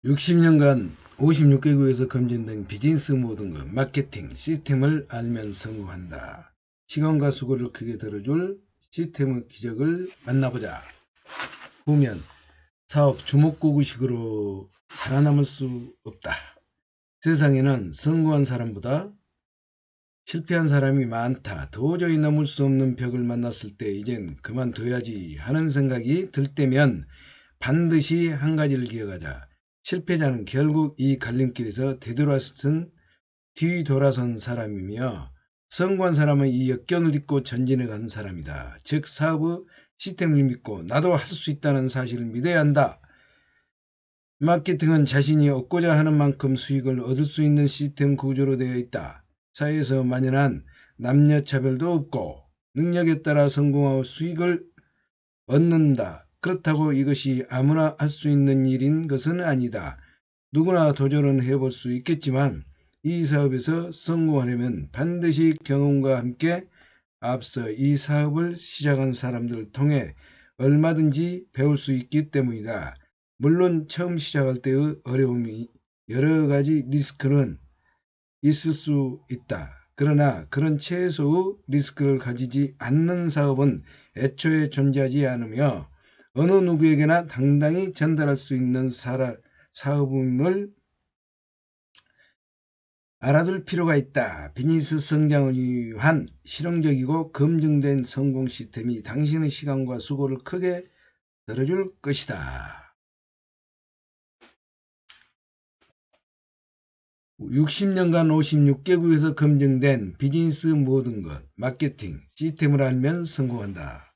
60년간 56개국에서 검증된 비즈니스 모든 것, 마케팅, 시스템을 알면 성공한다. 시간과 수고를 크게 들어줄 시스템의 기적을 만나보자. 보면 사업 주먹구구식으로 살아남을 수 없다. 세상에는 성공한 사람보다 실패한 사람이 많다. 도저히 넘을 수 없는 벽을 만났을 때 이젠 그만둬야지 하는 생각이 들 때면 반드시 한 가지를 기억하자. 실패자는 결국 이 갈림길에서 뒤돌아선 사람이며 성공한 사람은 이 역경을 딛고 전진해 간 사람이다. 즉 사업의 시스템을 믿고 나도 할 수 있다는 사실을 믿어야 한다. 마케팅은 자신이 얻고자 하는 만큼 수익을 얻을 수 있는 시스템 구조로 되어 있다. 사회에서 만연한 남녀 차별도 없고 능력에 따라 성공하고 수익을 얻는다. 그렇다고 이것이 아무나 할 수 있는 일인 것은 아니다. 누구나 도전은 해볼 수 있겠지만 이 사업에서 성공하려면 반드시 경험과 함께 앞서 이 사업을 시작한 사람들을 통해 얼마든지 배울 수 있기 때문이다. 물론 처음 시작할 때의 어려움이 여러 가지 리스크는 있을 수 있다. 그러나 그런 최소의 리스크를 가지지 않는 사업은 애초에 존재하지 않으며 어느 누구에게나 당당히 전달할 수 있는 사업임을 알아둘 필요가 있다. 비즈니스 성장을 위한 실용적이고 검증된 성공 시스템이 당신의 시간과 수고를 크게 덜어줄 것이다. 60년간 56개국에서 검증된 비즈니스 모든 것, 마케팅, 시스템을 알면 성공한다.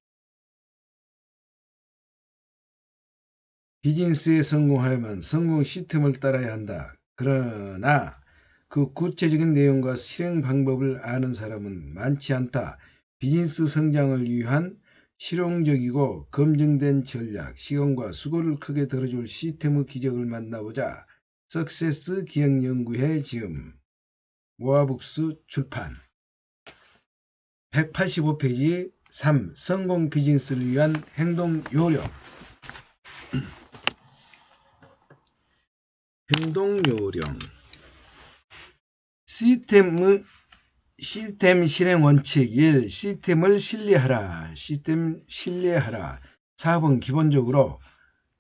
비즈니스에 성공하려면 성공 시스템을 따라야 한다. 그러나 그 구체적인 내용과 실행 방법을 아는 사람은 많지 않다. 비즈니스 성장을 위한 실용적이고 검증된 전략, 시간과 수고를 크게 덜어줄 시스템의 기적을 만나보자. 석세스 기획연구회 지음 모아북스 출판 185페이지 3. 성공 비즈니스를 위한 행동 요령. 행동 요령. 시스템 실행 원칙 1. 시스템을 신뢰하라. 사업은 기본적으로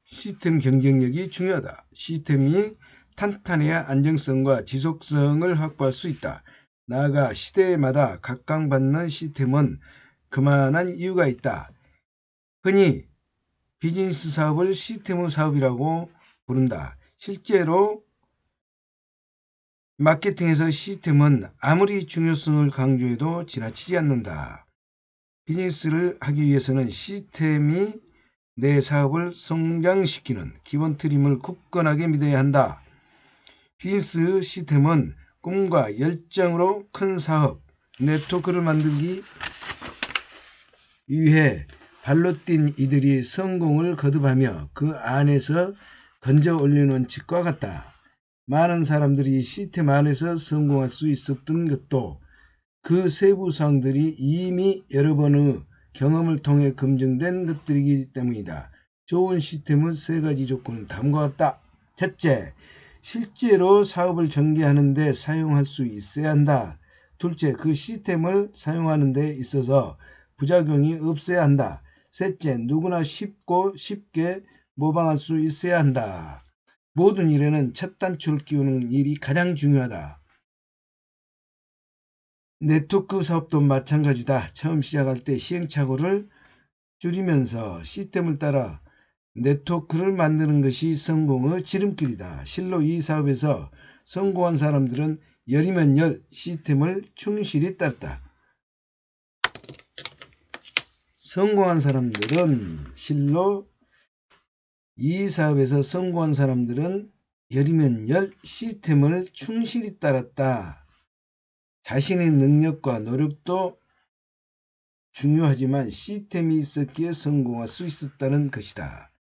시스템 경쟁력이 중요하다. 시스템이 탄탄해야 안정성과 지속성을 확보할 수 있다. 나아가 시대마다 각광받는 시스템은 그만한 이유가 있다. 흔히 비즈니스 사업을 시스템의 사업이라고 부른다. 실제로 마케팅에서 시스템은 아무리 중요성을 강조해도 지나치지 않는다. 비즈니스를 하기 위해서는 시스템이 내 사업을 성장시키는 기본 틀임을 굳건하게 믿어야 한다. 비즈니스 시스템은 꿈과 열정으로 큰 사업, 네트워크를 만들기 위해 발로 뛴 이들이 성공을 거듭하며 그 안에서 건져 올리는 원칙과 같다. 많은 사람들이 시스템 안에서 성공할 수 있었던 것도 그 세부 사항들이 이미 여러 번의 경험을 통해 검증된 것들이기 때문이다. 좋은 시스템은 세 가지 조건은 다음과 같다. 첫째, 실제로 사업을 전개하는 데 사용할 수 있어야 한다. 둘째, 그 시스템을 사용하는 데 있어서 부작용이 없어야 한다. 셋째, 누구나 쉽게 모방할 수 있어야 한다. 모든 일에는 첫 단추를 끼우는 일이 가장 중요하다. 네트워크 사업도 마찬가지다. 처음 시작할 때 시행착오를 줄이면서 시스템을 따라 네트워크를 만드는 것이 성공의 지름길이다. 실로 이 사업에서 성공한 사람들은 열이면 열 시스템을 충실히 따랐다. 성공한 사람들은 실로 이 사업에서 성공한 사람들은 열이면 열 시스템을 충실히 따랐다. 자신의 능력과 노력도 중요하지만 시스템이 있었기에 성공할 수 있었다는 것이다.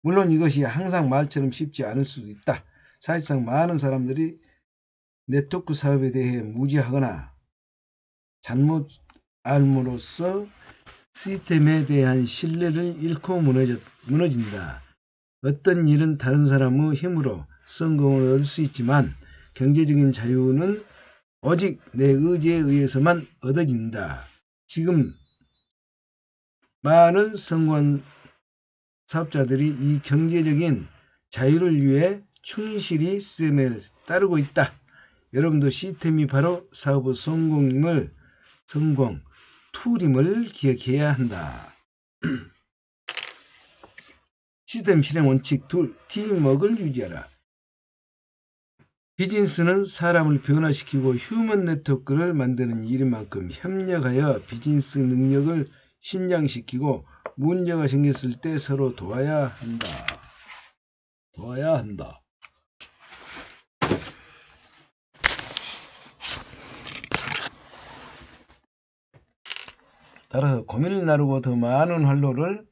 물론 이것이 항상 말처럼 쉽지 않을 수도 있다. 사실상 많은 사람들이 네트워크 사업에 대해 무지하거나 잘못 알므로써 시스템에 대한 신뢰를 잃고 무너진다. 어떤 일은 다른 사람의 힘으로, 성공을 얻을 수 있지만 경제적인 자유는 오직 내 의지에 의해서만 얻어진다. 지금 많은 성공한 사업자들이 이 경제적인 자유를 위해 충실히 시스템에 따르고 있다. 여러분도 시스템이 바로 사업의 성공 툴임을 기억해야 한다. 시스템 실행 원칙 둘, 팀워크를 유지하라. 비즈니스는 사람을 변화시키고 휴먼 네트워크를 만드는 일인 만큼 협력하여 비즈니스 능력을 신장시키고 문제가 생겼을 때 서로 도와야 한다. 따라서 고민을 나누고 더 많은 활로를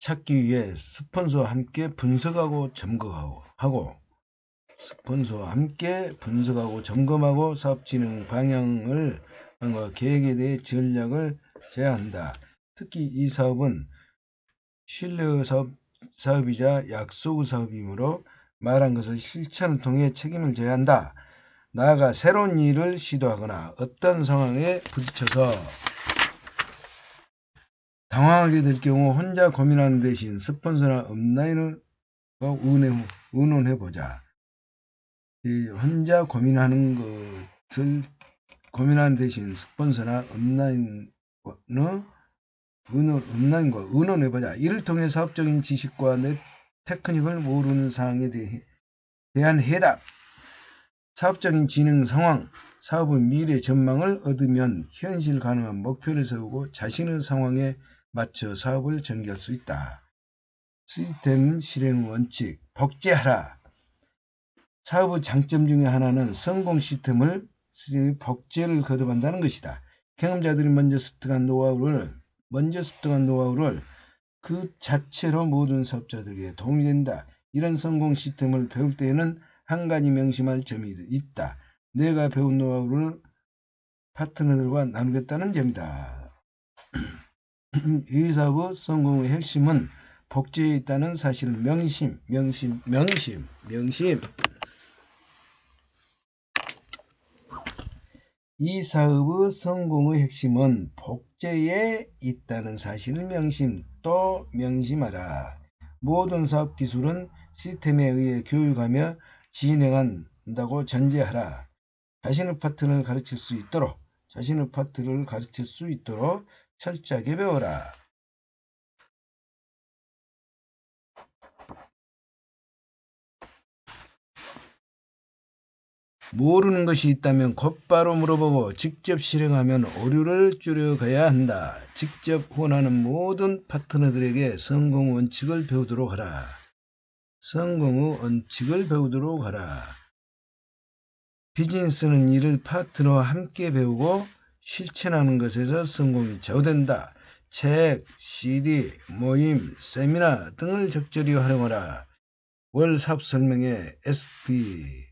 찾기 위해 스폰서와 함께 분석하고 점검하고 사업 진행 방향을 계획에 대해 전략을 제안한다. 특히 이 사업은 신뢰의 사업이자 약속의 사업이므로 말한 것을 실천을 통해 책임을 져야 한다. 나아가 새로운 일을 시도하거나 어떤 상황에 부딪혀서 당황하게 될 경우 혼자 고민하는 대신 스폰서나 업라인을 의논해보자. 혼자 고민하는 대신 스폰서나 업라인과 의논해보자. 이를 통해 사업적인 지식과 테크닉을 모르는 사항에 대한 해답, 사업적인 진행 상황, 사업의 미래 전망을 얻으면 현실 가능한 목표를 세우고 자신의 상황에 맞춰 사업을 전개할 수 있다. 시스템 실행 원칙, 복제하라. 사업의 장점 중에 하나는 성공 시스템의 복제를 거듭한다는 것이다. 경험자들이 먼저 습득한 노하우를 그 자체로 모든 사업자들에게 도움이 된다. 이런 성공 시스템을 배울 때에는 한 가지 명심할 점이 있다. 내가 배운 노하우를 파트너들과 나누겠다는 점이다. 이 사업의 성공의 핵심은 복제에 있다는 사실을 명심. 이 사업의 성공의 핵심은 복제에 있다는 사실을 또 명심하라. 모든 사업 기술은 시스템에 의해 교육하며 진행한다고 전제하라. 자신의 파트를 가르칠 수 있도록 철저하게 배워라. 모르는 것이 있다면 곧바로 물어보고 직접 실행하면 오류를 줄여가야 한다. 직접 후원하는 모든 파트너들에게 성공의 원칙을 배우도록 하라. 비즈니스는 이를 파트너와 함께 배우고 실천하는 것에서 성공이 좌우된다. 책, CD, 모임, 세미나 등을 적절히 활용하라. 월 사업 설명회, SP를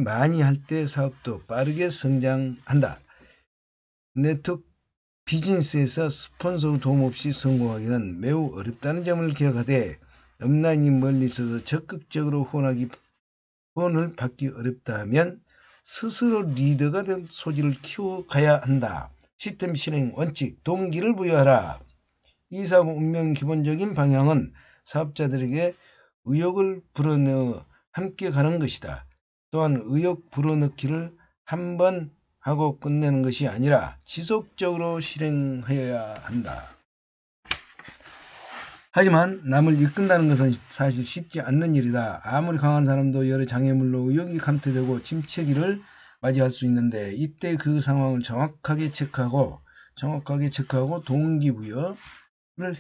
많이 할 때 사업도 빠르게 성장한다. 네트워크 비즈니스에서 스폰서 도움 없이 성공하기는 매우 어렵다는 점을 기억하되 업라인이 멀리 있어서 적극적으로 후원을 받기 어렵다 하면 스스로 리더가 된 소질을 키워가야 한다. 시스템 실행 원칙, 동기를 부여하라. 이 사업 운명 기본적인 방향은 사업자들에게 의욕을 불어넣어 함께 가는 것이다. 또한 의욕 불어넣기를 한 번 하고 끝내는 것이 아니라 지속적으로 실행하여야 한다. 하지만 남을 이끈다는 것은 사실 쉽지 않는 일이다. 아무리 강한 사람도 여러 장애물로 의욕이 감퇴되고 침체기를 맞이할 수 있는데 이때 그 상황을 정확하게 체크하고 동기부여를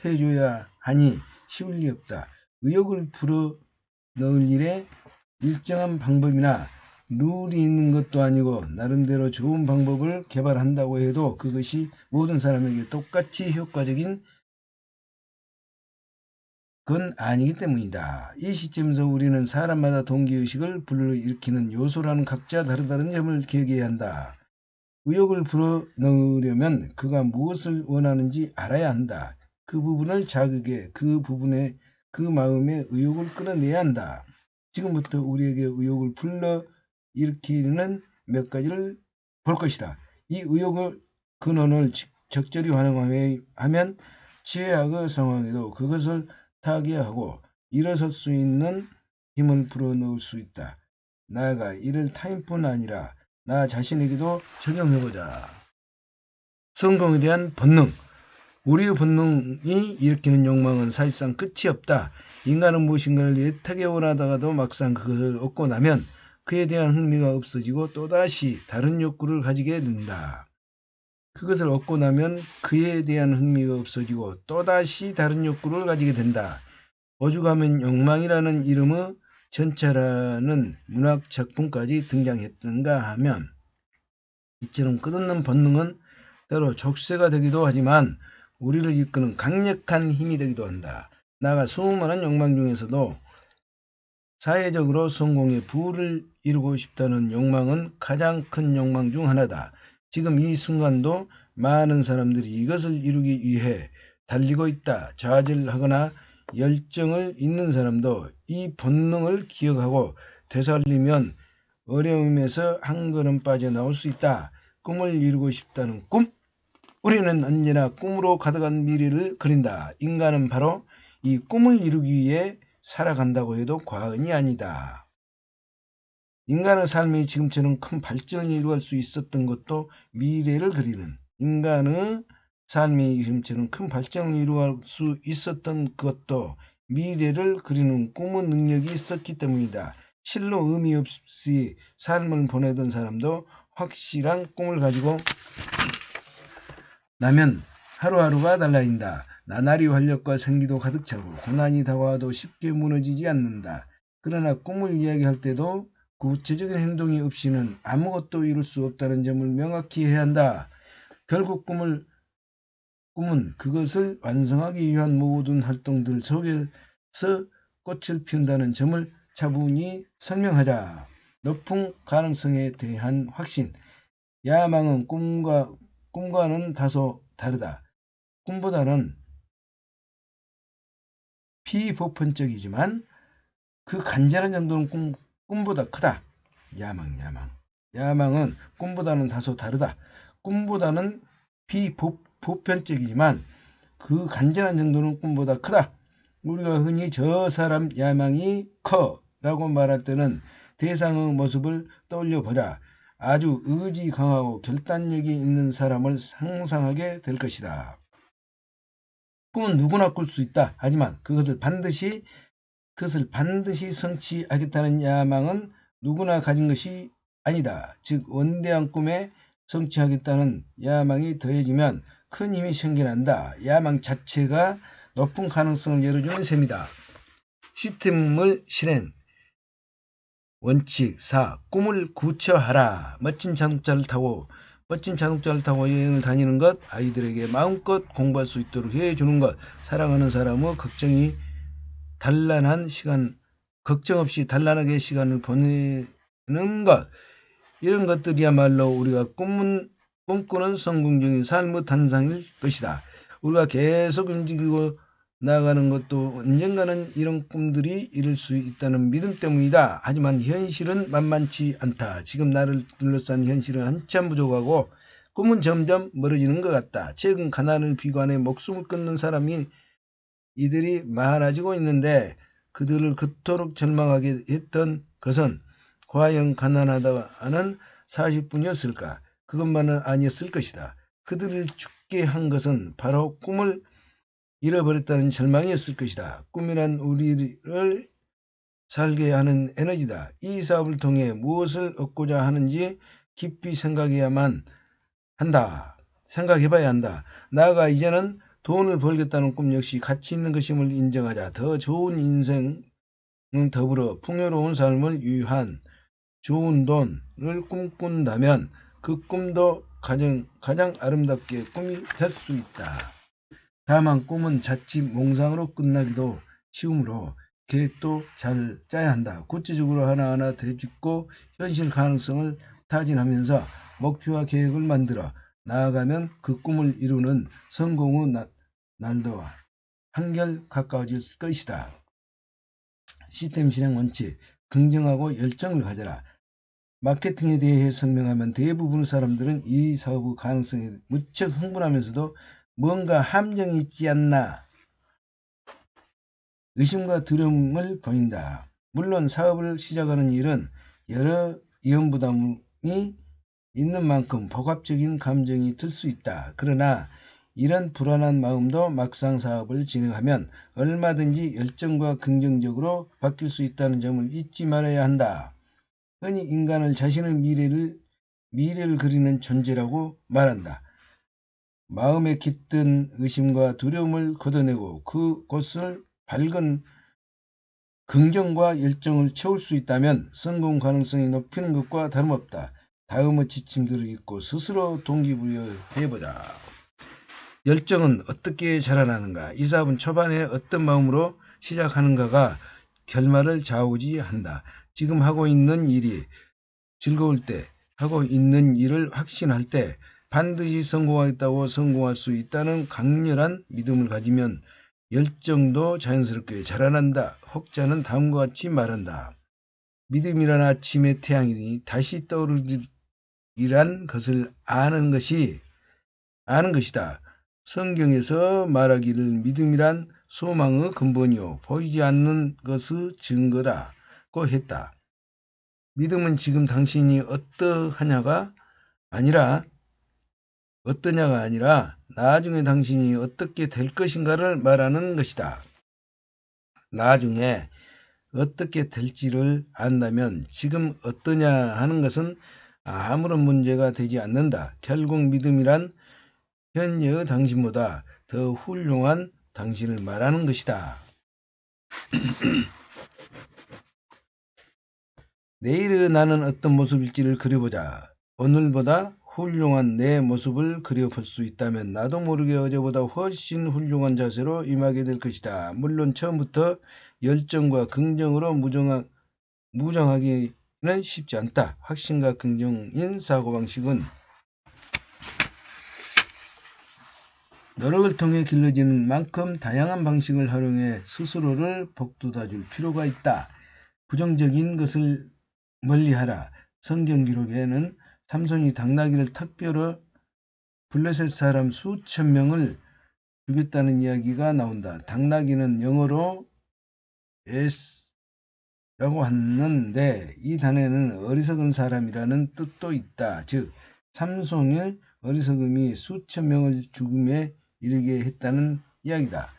해줘야 하니 쉬울 리 없다. 의욕을 불어넣을 일에 일정한 방법이나 룰이 있는 것도 아니고 나름대로 좋은 방법을 개발한다고 해도 그것이 모든 사람에게 똑같이 효과적인 건 아니기 때문이다. 이 시점에서 우리는 사람마다 동기의식을 불러일으키는 요소라는 각자 다르다는 점을 기억해야 한다. 의욕을 불어넣으려면 그가 무엇을 원하는지 알아야 한다. 그 부분을 자극해 그 부분에 그 마음의 의욕을 끌어내야 한다. 지금부터 우리에게 의욕을 불러일으키는 몇 가지를 볼 것이다. 이 의욕의 근원을 적절히 활용하면 최악의 상황에도 그것을 타개하고 일어설 수 있는 힘을 불어넣을 수 있다. 나아가 이를 타인뿐 아니라 나 자신에게도 적용해보자. 성공에 대한 본능. 우리의 본능이 일으키는 욕망은 사실상 끝이 없다. 인간은 무엇인가를 애타게 원하다가도 막상 그것을 얻고 나면 그에 대한 흥미가 없어지고 또다시 다른 욕구를 가지게 된다. 그것을 얻고 나면 그에 대한 흥미가 없어지고 또다시 다른 욕구를 가지게 된다. 오죽하면 욕망이라는 이름의 전차라는 문학 작품까지 등장했던가 하면 이처럼 끝없는 본능은 때로 족쇄가 되기도 하지만 우리를 이끄는 강력한 힘이 되기도 한다. 나아가 수많은 욕망 중에서도 사회적으로 성공의 부를 이루고 싶다는 욕망은 가장 큰 욕망 중 하나다. 지금 이 순간도 많은 사람들이 이것을 이루기 위해 달리고 있다. 좌절하거나 열정을 잃는 사람도 이 본능을 기억하고 되살리면 어려움에서 한 걸음 빠져나올 수 있다. 꿈을 이루고 싶다는 꿈? 우리는 언제나 꿈으로 가득한 미래를 그린다. 인간은 바로 이 꿈을 이루기 위해 살아간다고 해도 과언이 아니다. 인간의 삶이 지금처럼 큰 발전을 이루어갈 수 있었던 것도 미래를 그리는 인간의 삶이 지금처럼 큰 발전을 이루어갈 수 있었던 것도 미래를 그리는 꿈의 능력이 있었기 때문이다. 실로 의미 없이 삶을 보내던 사람도 확실한 꿈을 가지고 나면 하루하루가 달라진다. 나날이 활력과 생기도 가득 차고 고난이 다가와도 쉽게 무너지지 않는다. 그러나 꿈을 이야기할 때도 구체적인 행동이 없이는 아무것도 이룰 수 없다는 점을 명확히 해야 한다. 결국 꿈은 그것을 완성하기 위한 모든 활동들 속에서 꽃을 피운다는 점을 차분히 설명하자. 높은 가능성에 대한 확신. 야망은 꿈과는 다소 다르다. 꿈보다는 비보편적이지만 그 간절한 정도는 꿈보다 크다. 야망은 꿈보다는 다소 다르다. 꿈보다는 비보편적이지만 그 간절한 정도는 꿈보다 크다. 우리가 흔히 저 사람 야망이 커 라고 말할 때는 대상의 모습을 떠올려 보자. 아주 의지 강하고 결단력이 있는 사람을 상상하게 될 것이다. 꿈은 누구나 꿀 수 있다. 하지만 그것을 반드시 성취하겠다는 야망은 누구나 가진 것이 아니다. 즉 원대한 꿈에 성취하겠다는 야망이 더해지면 큰 힘이 생겨난다. 야망 자체가 높은 가능성을 열어주는 셈이다. 시스템을 실행. 원칙 4. 꿈을 구체화하라. 멋진 자동차를 타고 여행을 다니는 것, 아이들에게 마음껏 공부할 수 있도록 해주는 것, 사랑하는 사람의 걱정 없이 단란하게 시간을 보내는 것, 이런 것들이야말로 우리가 꿈꾸는 성공적인 삶의 단상일 것이다. 우리가 계속 움직이고 나아가는 것도 언젠가는 이런 꿈들이 이룰 수 있다는 믿음 때문이다. 하지만 현실은 만만치 않다. 지금 나를 둘러싼 현실은 한참 부족하고 꿈은 점점 멀어지는 것 같다. 최근 가난을 비관해 목숨을 끊는 사람이 이들이 많아지고 있는데 그들을 그토록 절망하게 했던 것은 과연 가난하다는 사실뿐이었을까? 그것만은 아니었을 것이다. 그들을 죽게 한 것은 바로 꿈을 잃어버렸다는 절망이었을 것이다. 꿈이란 우리를 살게 하는 에너지다. 이 사업을 통해 무엇을 얻고자 하는지 깊이 생각해봐야 한다. 나아가 이제는 돈을 벌겠다는 꿈 역시 가치 있는 것임을 인정하자. 더 좋은 인생은 더불어 풍요로운 삶을 위한 좋은 돈을 꿈꾼다면 그 꿈도 가장 아름답게 꿈이 될 수 있다. 다만 꿈은 자칫 몽상으로 끝나기도 쉬우므로 계획도 잘 짜야 한다. 구체적으로 하나하나 되짚고 현실 가능성을 타진하면서 목표와 계획을 만들어 나아가면 그 꿈을 이루는 성공의 날도 한결 가까워질 것이다. 시스템 실행 원칙, 긍정하고 열정을 가져라. 마케팅에 대해 설명하면 대부분의 사람들은 이 사업의 가능성에 무척 흥분하면서도 뭔가 함정이 있지 않나 의심과 두려움을 보인다. 물론 사업을 시작하는 일은 여러 위험부담이 있는 만큼 복합적인 감정이 들 수 있다. 그러나 이런 불안한 마음도 막상 사업을 진행하면 얼마든지 열정과 긍정적으로 바뀔 수 있다는 점을 잊지 말아야 한다. 흔히 인간을 자신의 미래를 그리는 존재라고 말한다. 마음에 깃든 의심과 두려움을 걷어내고 그곳을 밝은 긍정과 열정을 채울 수 있다면 성공 가능성이 높이는 것과 다름없다. 다음의 지침들을 읽고 스스로 동기부여해보자. 열정은 어떻게 자라나는가? 이 사업은 초반에 어떤 마음으로 시작하는가가 결말을 좌우지한다. 지금 하고 있는 일이 즐거울 때, 하고 있는 일을 확신할 때 반드시 성공하겠다고 성공할 수 있다는 강렬한 믿음을 가지면 열정도 자연스럽게 자라난다. 혹자는 다음과 같이 말한다. 믿음이란 아침의 태양이 다시 떠오르리란 것을 아는 것이다. 성경에서 말하기를 믿음이란 소망의 근본이요 보이지 않는 것의 증거라고 했다. 믿음은 지금 당신이 어떠냐가 아니라 나중에 당신이 어떻게 될 것인가를 말하는 것이다. 나중에 어떻게 될지를 안다면 지금 어떠냐 하는 것은 아무런 문제가 되지 않는다. 결국 믿음이란 현재의 당신보다 더 훌륭한 당신을 말하는 것이다. 내일의 나는 어떤 모습일지를 그려보자. 오늘보다 훌륭한 내 모습을 그려볼 수 있다면 나도 모르게 어제보다 훨씬 훌륭한 자세로 임하게 될 것이다. 물론 처음부터 열정과 긍정으로 무정하기는 쉽지 않다. 확신과 긍정인 사고방식은 노력을 통해 길러지는 만큼 다양한 방식을 활용해 스스로를 복돋아줄 필요가 있다. 부정적인 것을 멀리하라. 성경 기록에는 삼손이 당나귀를 턱뼈로 블레셋 사람 수천 명을 죽였다는 이야기가 나온다. 당나귀는 영어로 S라고 하는데 이 단어에는 어리석은 사람이라는 뜻도 있다. 즉 삼손의 어리석음이 수천 명을 죽음에 이르게 했다는 이야기다.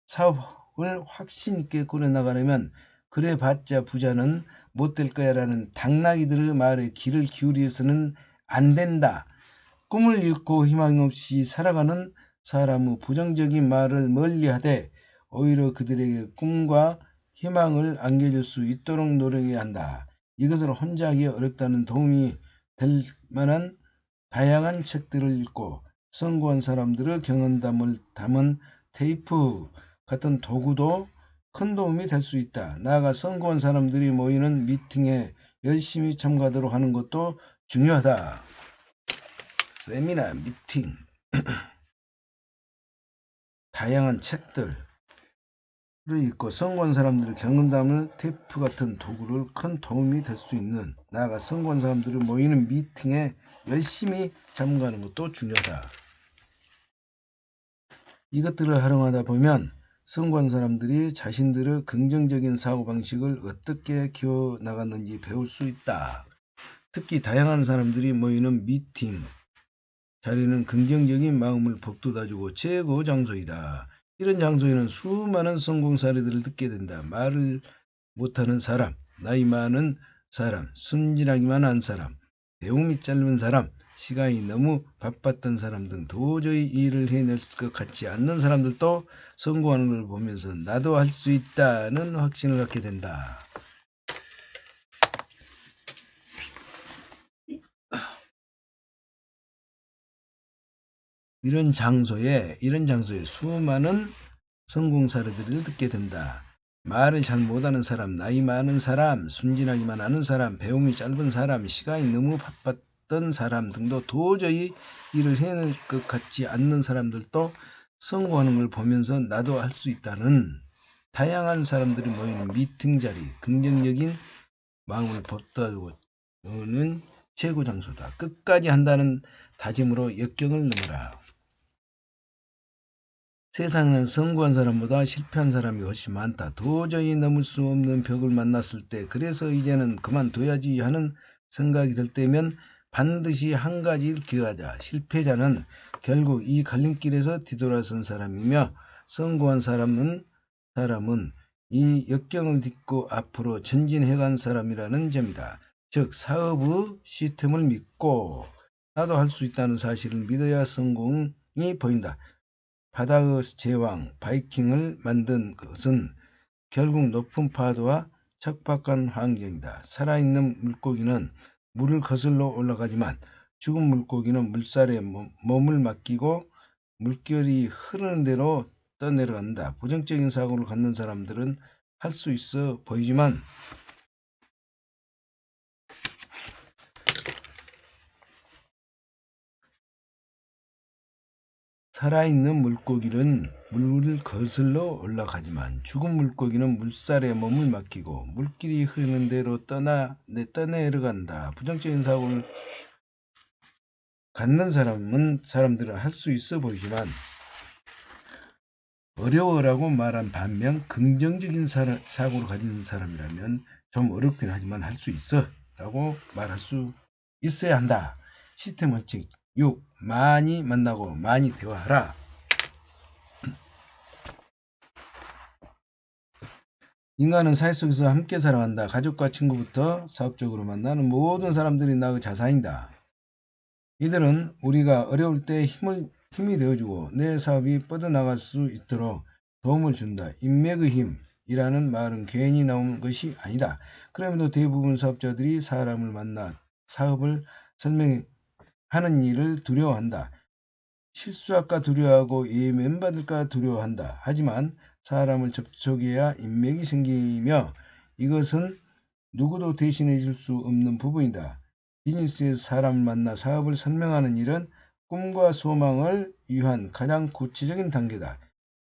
사업을 확신 있게 꾸려나가려면 그래봤자 부자는 못될 거야 라는 당나귀들의 말에 귀를 기울여서는 안 된다. 꿈을 잃고 희망 없이 살아가는 사람의 부정적인 말을 멀리하되 오히려 그들에게 꿈과 희망을 안겨줄 수 있도록 노력해야 한다. 이것을 혼자 하기 어렵다는 도움이 될 만한 다양한 책들을 읽고 성공한 사람들의 경험담을 담은 테이프 같은 도구도 큰 도움이 될 수 있다. 나아가 성공한 사람들이 모이는 미팅에 열심히 참가하도록 하는 것도 중요하다. 세미나, 미팅, 다양한 책들을 읽고 성공한 사람들의 경험담을 테이프 같은 도구를 큰 도움이 될 수 있는 나아가 성공한 사람들이 모이는 미팅에 열심히 참가하는 것도 중요하다. 이것들을 활용하다 보면 성공한 사람들이 자신들의 긍정적인 사고방식을 어떻게 키워나갔는지 배울 수 있다. 특히 다양한 사람들이 모이는 미팅 자리는 긍정적인 마음을 복돋아주고 최고 장소이다. 이런 장소에는 수많은 성공 사례들을 듣게 된다. 말을 못하는 사람, 나이 많은 사람, 순진하기만 한 사람, 배움이 짧은 사람, 시간이 너무 바빴던 사람 등 도저히 일을 해낼 것 같지 않는 사람들도 성공하는 걸 보면서 나도 할 수 있다는 확신을 갖게 된다. 이런 장소에 수많은 성공 사례들을 듣게 된다. 말을 잘 못하는 사람, 나이 많은 사람, 순진하기만 하는 사람, 배움이 짧은 사람, 시간이 너무 바빴던 사람 등도 도저히 일을 해낼 것 같지 않는 사람들도 성공하는 걸 보면서 나도 할 수 있다는 다양한 사람들이 모이는 미팅 자리, 긍정적인 마음을 돋아오는 최고 장소다. 끝까지 한다는 다짐으로 역경을 넘어라. 세상에는 성공한 사람보다 실패한 사람이 훨씬 많다. 도저히 넘을 수 없는 벽을 만났을 때, 그래서 이제는 그만둬야지 하는 생각이 들 때면 반드시 한 가지를 기억하자. 실패자는 결국 이 갈림길에서 뒤돌아선 사람이며, 성공한 사람은 이 역경을 딛고 앞으로 전진해간 사람이라는 점이다. 즉, 사업의 시스템을 믿고 나도 할 수 있다는 사실을 믿어야 성공이 보인다. 바다의 제왕 바이킹을 만든 것은 결국 높은 파도와 척박한 환경이다. 살아있는 물고기는 물을 거슬러 올라가지만 죽은 물고기는 물살에 몸을 맡기고 물결이 흐르는 대로 떠내려간다. 부정적인 사고를 갖는 사람들은 할 수 있어 보이지만 살아있는 물고기는 물을 거슬러 올라가지만 죽은 물고기는 물살에 몸을 맡기고 물길이 흐르는 대로 떠내려간다. 부정적인 사고를 갖는 사람들은 할 수 있어 보이지만 어려워라고 말한 반면 긍정적인 사고를 가진 사람이라면 좀 어렵긴 하지만 할 수 있어 라고 말할 수 있어야 한다. 시스템 원칙 6. 많이 만나고 많이 대화하라. 인간은 사회 속에서 함께 살아간다. 가족과 친구부터 사업적으로 만나는 모든 사람들이 나의 자산이다. 이들은 우리가 어려울 때 힘이 되어주고 내 사업이 뻗어나갈 수 있도록 도움을 준다. 인맥의 힘이라는 말은 괜히 나온 것이 아니다. 그럼에도 대부분 사업자들이 사람을 만나 사업을 설명하는 일을 두려워한다. 실수할까 두려워하고 예면받을까 두려워한다. 하지만 사람을 접촉해야 인맥이 생기며 이것은 누구도 대신해 줄 수 없는 부분이다. 비즈니스에서 사람을 만나 사업을 설명하는 일은 꿈과 소망을 위한 가장 구체적인 단계다.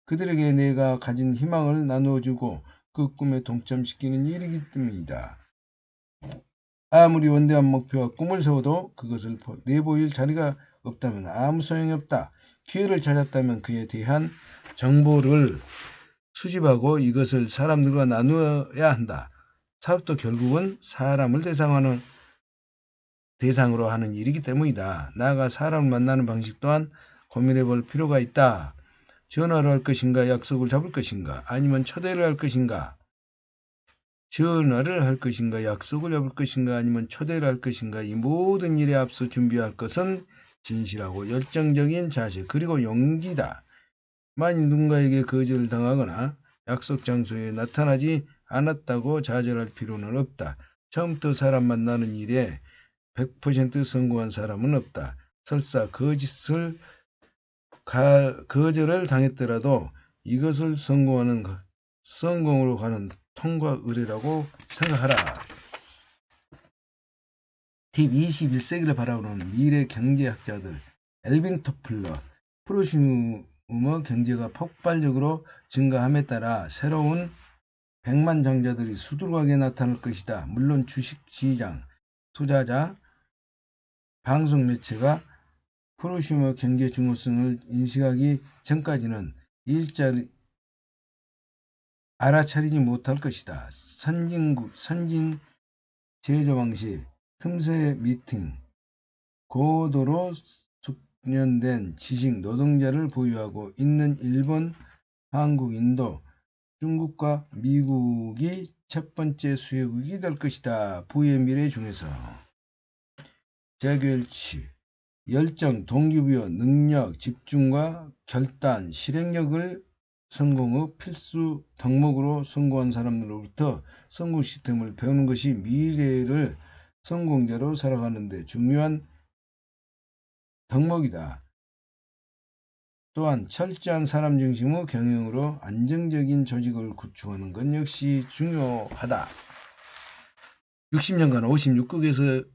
그들에게 내가 가진 희망을 나누어주고 그 꿈에 동참시키는 일이기 때문이다. 아무리 원대한 목표와 꿈을 세워도 그것을 내보일 자리가 없다면 아무 소용이 없다. 기회를 찾았다면 그에 대한 정보를 수집하고 이것을 사람들과 나누어야 한다. 사업도 결국은 사람을 대상으로 하는 일이기 때문이다. 나아가 사람을 만나는 방식 또한 고민해 볼 필요가 있다. 전화를 할 것인가, 약속을 잡을 것인가, 아니면 초대를 할 것인가. 전화를 할 것인가, 약속을 잡을 것인가, 아니면 초대를 할 것인가. 이 모든 일에 앞서 준비할 것은 진실하고 열정적인 자세, 그리고 용기다. 만일 누군가에게 거절을 당하거나 약속 장소에 나타나지 않았다고 좌절할 필요는 없다. 처음부터 사람 만나는 일에 100% 성공한 사람은 없다. 설사 거절을 당했더라도 이것을 성공으로 가는 통과 의례라고 생각하라. 팁 21세기를 바라보는 미래 경제학자들 엘빈 토플러, 프로슈머 경제가 폭발적으로 증가함에 따라 새로운 백만장자들이 수두룩하게 나타날 것이다. 물론 주식시장, 투자자, 방송매체가 프로슈머 경제 중요성을 인식하기 전까지는 일자리 알아차리지 못할 것이다. 선진 제조 방식, 틈새 미팅, 고도로 숙련된 지식 노동자를 보유하고 있는 일본, 한국, 인도, 중국과 미국이 첫 번째 수혜국이 될 것이다. 부의 미래 중에서 재결치, 열정, 동기부여, 능력, 집중과 결단, 실행력을 성공의 필수 덕목으로 성공한 사람들로부터 성공 시스템을 배우는 것이 미래를 성공자로 살아가는 데 중요한 덕목이다. 또한 철저한 사람 중심의 경영으로 안정적인 조직을 구축하는 것 역시 중요하다. 60년간 56국에서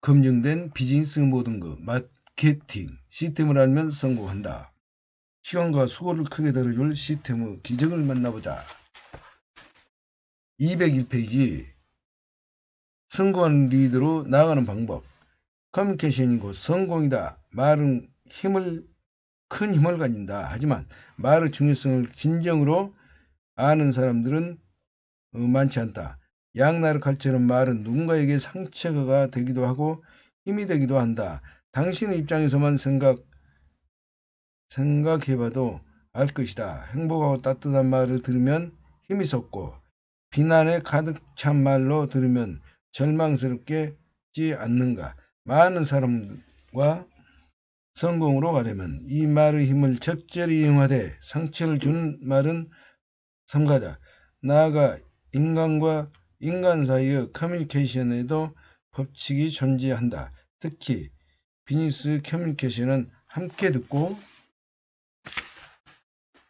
검증된 비즈니스 모든 것, 마케팅 시스템을 알면 성공한다. 시간과 수고를 크게 들어줄 시스템의 기적을 만나보자. 201페이지 성공한 리더로 나아가는 방법. 커뮤니케이션이 곧 성공이다. 말은 큰 힘을 가진다. 하지만 말의 중요성을 진정으로 아는 사람들은 많지 않다. 양날의 칼처럼 말은 누군가에게 상처가 되기도 하고 힘이 되기도 한다. 당신의 입장에서만 생각해봐도 알 것이다. 행복하고 따뜻한 말을 들으면 힘이 솟고 비난에 가득 찬 말로 들으면 절망스럽겠지 않는가. 많은 사람과 성공으로 가려면 이 말의 힘을 적절히 이용하되 상처를 주는 말은 삼가자. 나아가 인간과 인간 사이의 커뮤니케이션에도 법칙이 존재한다. 특히 비즈니스 커뮤니케이션은 함께 듣고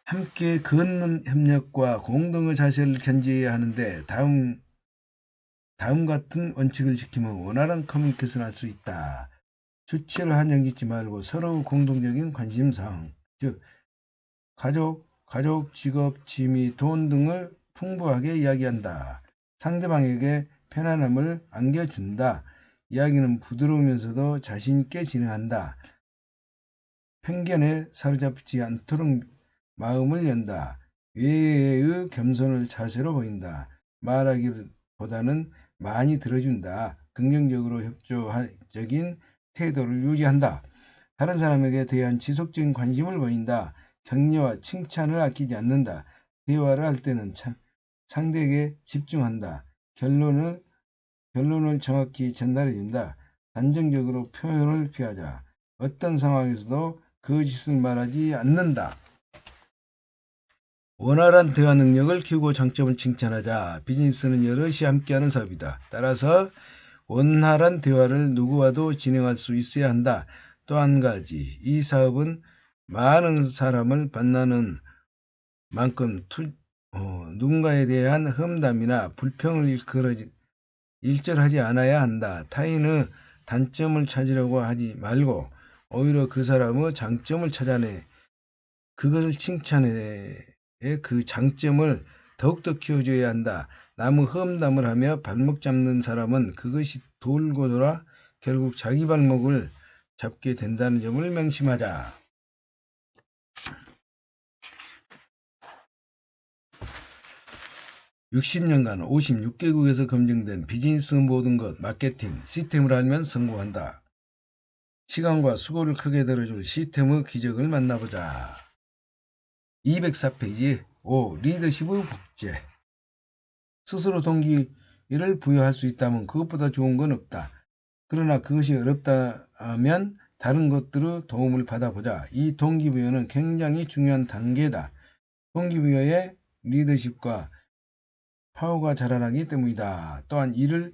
함께 걷는 협력과 공동의 자세를 견지해야 하는데 다음 같은 원칙을 지키면 원활한 커뮤니케이션을 할 수 있다. 주체를 한정 짓지 말고 서로 공동적인 관심사항, 즉 가족, 직업, 취미, 돈 등을 풍부하게 이야기한다. 상대방에게 편안함을 안겨준다. 이야기는 부드러우면서도 자신있게 진행한다. 편견에 사로잡히지 않도록 마음을 연다. 외회의 겸손을 자세로 보인다. 말하기보다는 많이 들어준다. 긍정적으로 협조적인 태도를 유지한다. 다른 사람에게 대한 지속적인 관심을 보인다. 격려와 칭찬을 아끼지 않는다. 대화를 할 때는 상대에게 집중한다. 결론을 정확히 전달해준다. 단정적으로 표현을 피하자. 어떤 상황에서도 거짓을 말하지 않는다. 원활한 대화 능력을 키우고 장점을 칭찬하자. 비즈니스는 여럿이 함께하는 사업이다. 따라서 원활한 대화를 누구와도 진행할 수 있어야 한다. 또 한 가지, 이 사업은 많은 사람을 만나는 만큼 누군가에 대한 험담이나 불평을 일절하지 않아야 한다. 타인의 단점을 찾으려고 하지 말고 오히려 그 사람의 장점을 찾아내 그것을 칭찬해 그 장점을 더욱더 키워줘야 한다. 남의 험담을 하며 발목 잡는 사람은 그것이 돌고 돌아 결국 자기 발목을 잡게 된다는 점을 명심하자. (60년간) 56개국에서 검증된 비즈니스 모든 것 마케팅 시스템을 알면 성공한다. 시간과 수고를 크게 들어줄 시스템의 기적을 만나보자. 204페이지 5. 리더십의 복제. 스스로 동기를 부여할 수 있다면 그것보다 좋은 건 없다. 그러나 그것이 어렵다면 다른 것들의 도움을 받아보자. 이 동기부여는 굉장히 중요한 단계다. 동기부여에 리더십과 파워가 자라나기 때문이다. 또한 이를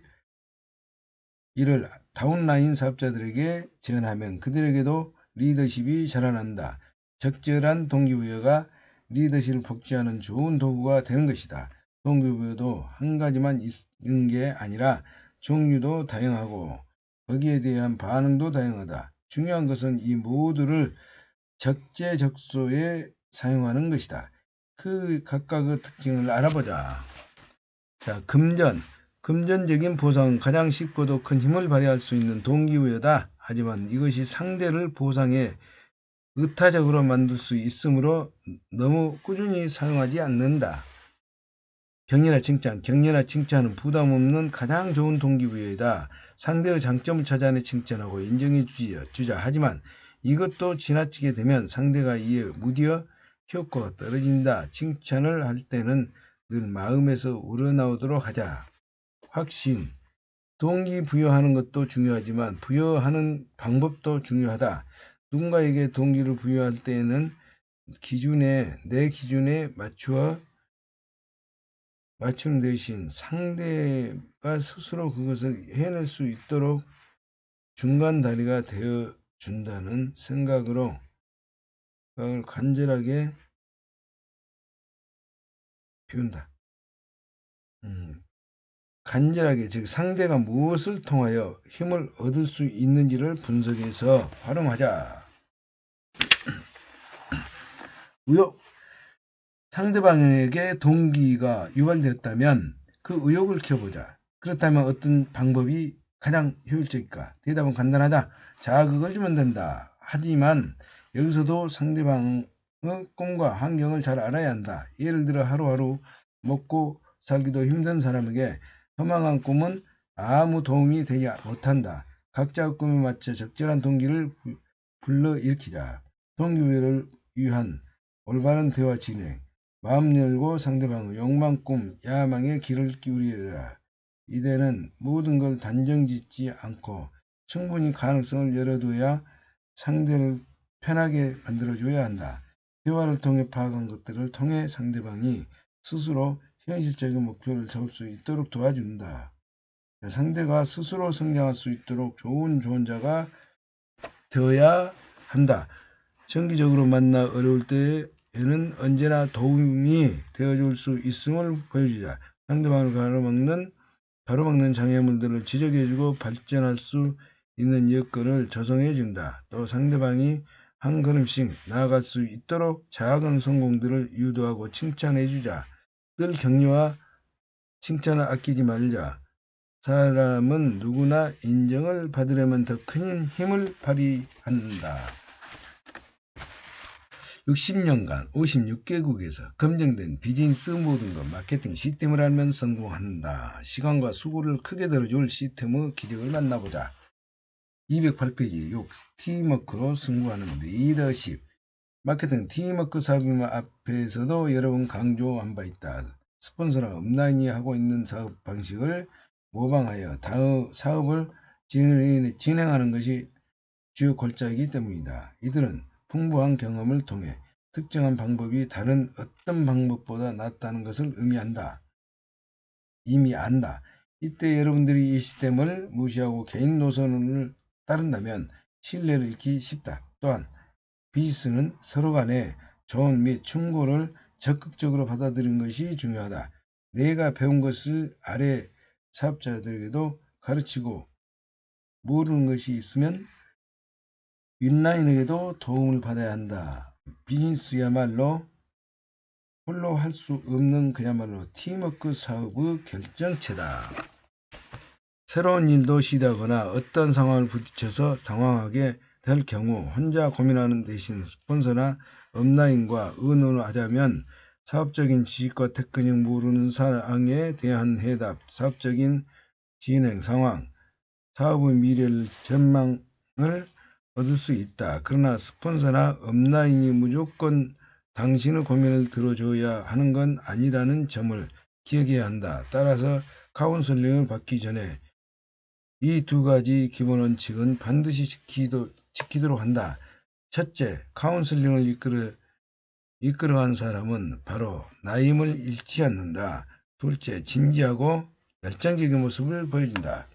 다운라인 사업자들에게 전하면 그들에게도 리더십이 자라난다. 적절한 동기부여가 리더십을 복제하는 좋은 도구가 되는 것이다. 동기부여도 한 가지만 있는 게 아니라 종류도 다양하고 거기에 대한 반응도 다양하다. 중요한 것은 이 모두를 적재적소에 사용하는 것이다. 그 각각의 특징을 알아보자. 자, 금전적인 보상은 가장 쉽고도 큰 힘을 발휘할 수 있는 동기부여다. 하지만 이것이 상대를 보상에 의타적으로 만들 수 있으므로 너무 꾸준히 사용하지 않는다. 격려나 칭찬은 부담 없는 가장 좋은 동기부여이다. 상대의 장점을 찾아내 칭찬하고 인정해 주자. 하지만 이것도 지나치게 되면 상대가 이에 무디어 효과가 떨어진다. 칭찬을 할 때는 늘 마음에서 우러나오도록 하자. 확신. 동기부여하는 것도 중요하지만 부여하는 방법도 중요하다. 누군가에게 동기를 부여할 때에는 내 기준에 맞추는 대신 상대가 스스로 그것을 해낼 수 있도록 중간 다리가 되어 준다는 생각을 간절하게 비운다. 간절하게, 즉 상대가 무엇을 통하여 힘을 얻을 수 있는지를 분석해서 활용하자. 상대방에게 동기가 유발되었다면 그 의욕을 키워보자. 그렇다면 어떤 방법이 가장 효율적일까? 대답은 간단하다. 자극을 주면 된다. 하지만 여기서도 상대방의 꿈과 환경을 잘 알아야 한다. 예를 들어 하루하루 먹고 살기도 힘든 사람에게 허망한 꿈은 아무 도움이 되지 못한다. 각자의 꿈에 맞춰 적절한 동기를 불러일으키자. 동기부여를 위한 올바른 대화 진행. 마음 열고 상대방의 욕망, 꿈, 야망에 귀를 기울이라. 이때는 모든 걸 단정짓지 않고 충분히 가능성을 열어둬야 상대를 편하게 만들어줘야 한다. 대화를 통해 파악한 것들을 통해 상대방이 스스로 현실적인 목표를 잡을 수 있도록 도와준다. 상대가 스스로 성장할 수 있도록 좋은 조언자가 되어야 한다. 정기적으로 만나 어려울 때에는 언제나 도움이 되어줄 수 있음을 보여주자. 상대방을 가로막는 장애물들을 지적해주고 발전할 수 있는 여건을 조성해준다. 또 상대방이 한 걸음씩 나아갈 수 있도록 작은 성공들을 유도하고 칭찬해주자. 늘 격려와 칭찬을 아끼지 말자. 사람은 누구나 인정을 받으려면 더 큰 힘을 발휘한다. 60년간 56개국에서 검증된 비즈니스 모든 것 마케팅 시스템을 알면 성공한다. 시간과 수고를 크게 들어줄 시스템의 기적을 만나보자. 208페이지 6. 팀워크로 승부하는 리더십. 마케팅 팀워크 사업임 앞에서도 여러 번 강조한 바 있다. 스폰서나 업라인이 하고 있는 사업 방식을 모방하여 사업을 진행하는 것이 주요 골자이기 때문이다. 이들은 풍부한 경험을 통해 특정한 방법이 다른 어떤 방법보다 낫다는 것을 이미 안다. 이때 여러분들이 이 시스템을 무시하고 개인 노선을 따른다면 신뢰를 잃기 쉽다. 또한 비즈니스는 서로 간의 조언 및 충고를 적극적으로 받아들이는 것이 중요하다. 내가 배운 것을 아래 사업자들에게도 가르치고 모르는 것이 있으면 윗라인에게도 도움을 받아야 한다. 비즈니스야말로 홀로 할 수 없는 그야말로 팀워크 사업의 결정체다. 새로운 일도 시도하거나 어떤 상황을 부딪혀서 당황하게 될 경우 혼자 고민하는 대신 스폰서나 업라인과 의논을 하자면 사업적인 지식과 테크닉 모르는 사항에 대한 해답, 사업적인 진행 상황, 사업의 미래를 전망을 얻을 수 있다. 그러나 스폰서나 업라인이 무조건 당신의 고민을 들어줘야 하는 건 아니라는 점을 기억해야 한다. 따라서 카운슬링을 받기 전에 이 두 가지 기본 원칙은 반드시 지키도록 한다. 첫째, 카운슬링을 이끌어간 사람은 바로 나임을 잃지 않는다. 둘째, 진지하고 열정적인 모습을 보여준다.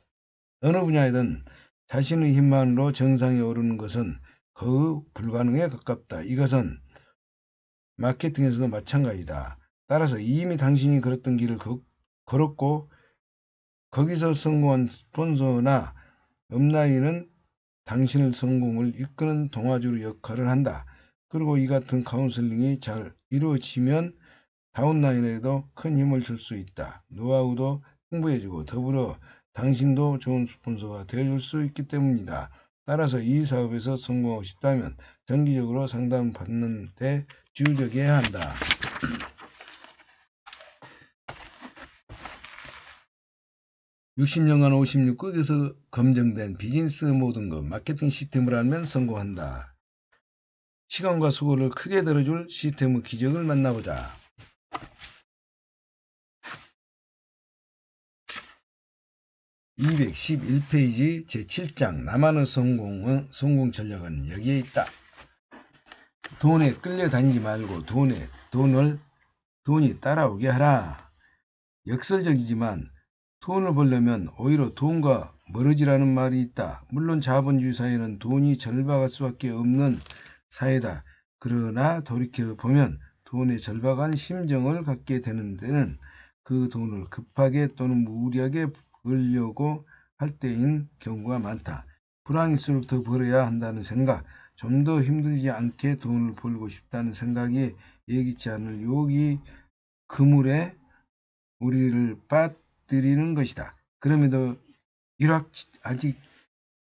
어느 분야이든 자신의 힘만으로 정상에 오르는 것은 거의 불가능에 가깝다. 이것은 마케팅에서도 마찬가지다. 따라서 이미 당신이 걸었던 길을 걸었고 거기서 성공한 스폰서나 업라인은 당신의 성공을 이끄는 동아줄 역할을 한다. 그리고 이 같은 카운슬링이 잘 이루어지면 다운라인에도 큰 힘을 줄 수 있다. 노하우도 풍부해지고 더불어 당신도 좋은 스폰서가 되어줄 수 있기 때문이다. 따라서 이 사업에서 성공하고 싶다면 정기적으로 상담을 받는 데 주력해야 한다. (60년간) 56국에서 검증된 비즈니스 모든 것 마케팅 시스템을 알면 성공한다. 시간과 수고를 크게 들어줄 시스템의 기적을 만나보자. 211페이지 제7장 나만의 성공 전략은 여기에 있다. 돈에 끌려다니지 말고 돈이 따라오게 하라. 역설적이지만 돈을 벌려면 오히려 돈과 멀어지라는 말이 있다. 물론 자본주의 사회는 돈이 절박할 수밖에 없는 사회다. 그러나 돌이켜보면 돈에 절박한 심정을 갖게 되는 데는 그 돈을 급하게 또는 무리하게 벌려고 할 때인 경우가 많다. 불황일수록 더 벌어야 한다는 생각, 좀 더 힘들지 않게 돈을 벌고 싶다는 생각이 예기치 않을 유혹이 그물에 우리를 빠뜨리는 것이다. 그럼에도 아직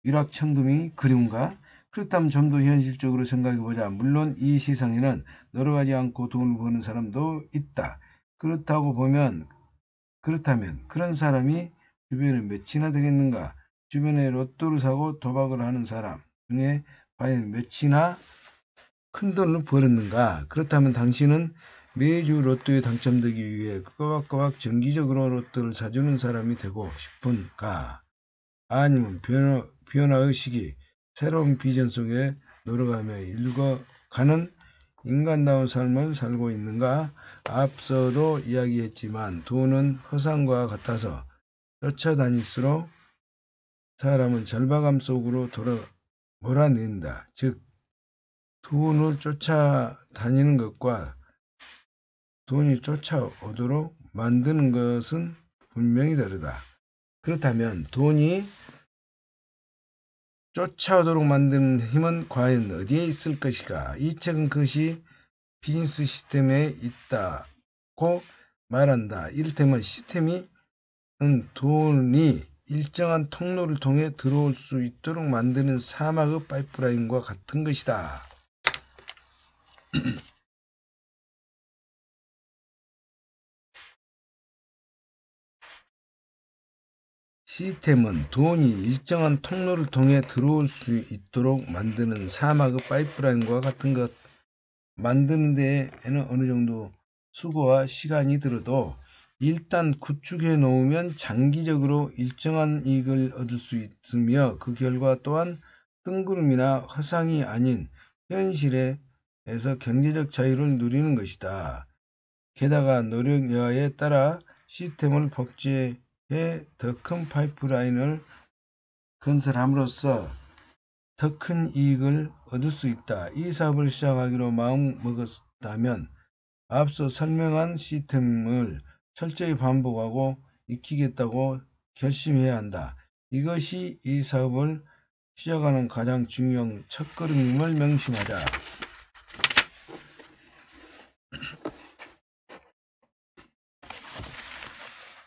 일확천금이 그리운가? 그렇다면 좀 더 현실적으로 생각해보자. 물론 이 세상에는 노력하지 않고 돈을 버는 사람도 있다. 그렇다면 그런 사람이 주변에 몇이나 되겠는가? 주변에 로또를 사고 도박을 하는 사람 중에 과연 몇이나 큰 돈을 벌었는가? 그렇다면 당신은 매주 로또에 당첨되기 위해 꼬박꼬박 정기적으로 로또를 사주는 사람이 되고 싶은가? 아니면 변화의식이 새로운 비전 속에 노력하며 읽어가는 인간다운 삶을 살고 있는가? 앞서도 이야기했지만 돈은 허상과 같아서 쫓아다닐수록 사람은 절박함 속으로 몰아낸다. 즉 돈을 쫓아다니는 것과 돈이 쫓아오도록 만드는 것은 분명히 다르다. 그렇다면 돈이 쫓아오도록 만드는 힘은 과연 어디에 있을 것인가? 이 책은 그것이 비즈니스 시스템에 있다고 말한다. 이를테면 시스템은 돈이 일정한 통로를 통해 들어올 수 있도록 만드는 사막의 파이프라인과 같은 것이다. 시스템은 돈이 일정한 통로를 통해 들어올 수 있도록 만드는 사막의 파이프라인과 같은 것. 만드는 데에는 어느 정도 수고와 시간이 들어도 일단 구축해 놓으면 장기적으로 일정한 이익을 얻을 수 있으며 그 결과 또한 뜬구름이나 허상이 아닌 현실에서 경제적 자유를 누리는 것이다. 게다가 노력 여하에 따라 시스템을 복제해 더 큰 파이프라인을 건설함으로써 더 큰 이익을 얻을 수 있다. 이 사업을 시작하기로 마음먹었다면 앞서 설명한 시스템을 철저히 반복하고 익히겠다고 결심해야 한다. 이것이 이 사업을 시작하는 가장 중요한 첫걸음임을 명심하자.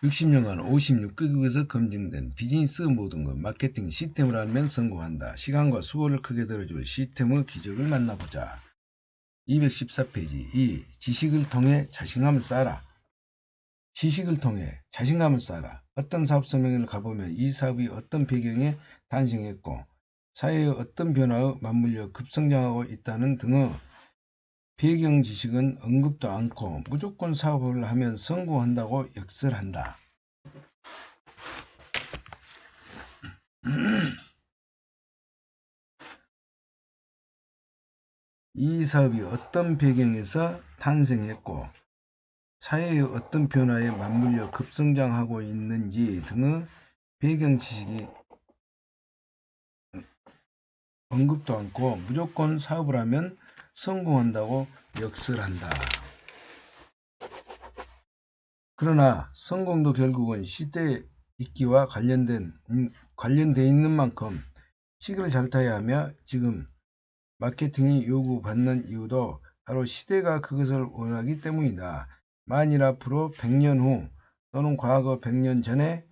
60년간 56개국에서 검증된 비즈니스 모든 것 마케팅 시스템을 알면 성공한다. 시간과 수고를 크게 들어줄 시스템의 기적을 만나보자. 214페이지 2. 지식을 통해 자신감을 쌓아라. 지식을 통해 자신감을 쌓아라. 어떤 사업 설명회를 가보면 이 사업이 어떤 배경에 탄생했고 사회의 어떤 변화에 맞물려 급성장하고 있다는 등의 배경 지식은 언급도 않고 무조건 사업을 하면 성공한다고 역설한다. 이 사업이 어떤 배경에서 탄생했고 사회의 어떤 변화에 맞물려 급성장하고 있는지 등의 배경 지식이 언급도 않고 무조건 사업을 하면 성공한다고 역설한다. 그러나 성공도 결국은 시대에 있기와 관련돼 있는 만큼 시기를 잘 타야 하며 지금 마케팅이 요구받는 이유도 바로 시대가 그것을 원하기 때문이다. 만일 앞으로 100년 후 또는 과거 100년 전에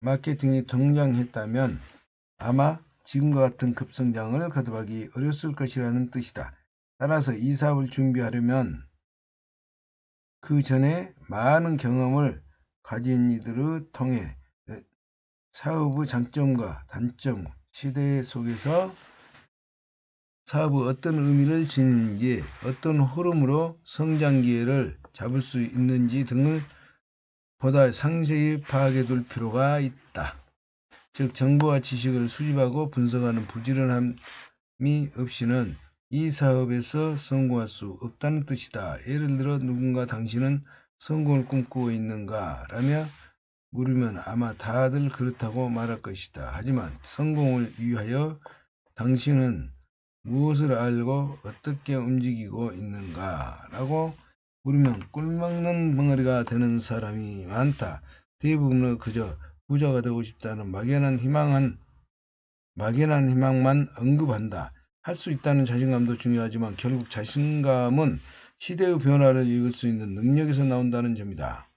마케팅이 등장했다면 아마 지금과 같은 급성장을 거듭하기 어렸을 것이라는 뜻이다. 따라서 이 사업을 준비하려면 그 전에 많은 경험을 가진 이들을 통해 사업의 장점과 단점, 시대 속에서 사업의 어떤 의미를 지니는지, 어떤 흐름으로 성장 기회를 잡을 수 있는지 등을 보다 상세히 파악해 둘 필요가 있다. 즉 정보와 지식을 수집하고 분석하는 부지런함이 없이는 이 사업에서 성공할 수 없다는 뜻이다. 예를 들어 누군가 당신은 성공을 꿈꾸고 있는가? 라며 물으면 아마 다들 그렇다고 말할 것이다. 하지만 성공을 위하여 당신은 무엇을 알고 어떻게 움직이고 있는가? 라고 물으면 꿀먹는 벙어리가 되는 사람이 많다. 대부분은 그저 부자가 되고 싶다는 막연한 희망만 언급한다. 할 수 있다는 자신감도 중요하지만 결국 자신감은 시대의 변화를 읽을 수 있는 능력에서 나온다는 점이다.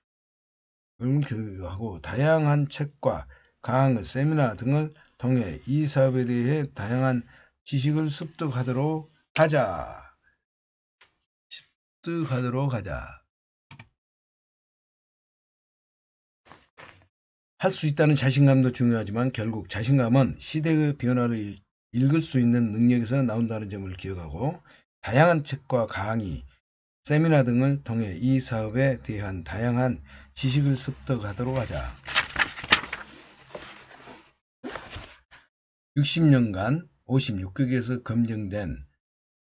교육하고 다양한 책과 강의, 세미나 등을 통해 이 사업에 대해 다양한 지식을 습득하도록 하자. 할 수 있다는 자신감도 중요하지만 결국 자신감은 시대의 변화를 읽을 수 있는 능력에서 나온다는 점을 기억하고 다양한 책과 강의, 세미나 등을 통해 이 사업에 대한 다양한 지식을 습득하도록 하자. 60년간 56개국에서 검증된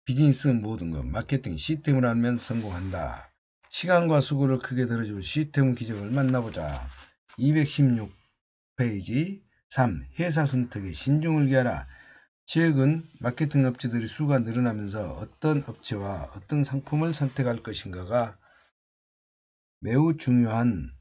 비즈니스 모든 것, 마케팅 시스템을 알면 성공한다. 시간과 수고를 크게 들어줄 시스템 기적을 만나보자. 216페이지 3. 회사 선택에 신중을 기하라. 최근 마케팅 업체들의 수가 늘어나면서 어떤 업체와 어떤 상품을 선택할 것인가가 매우 중요한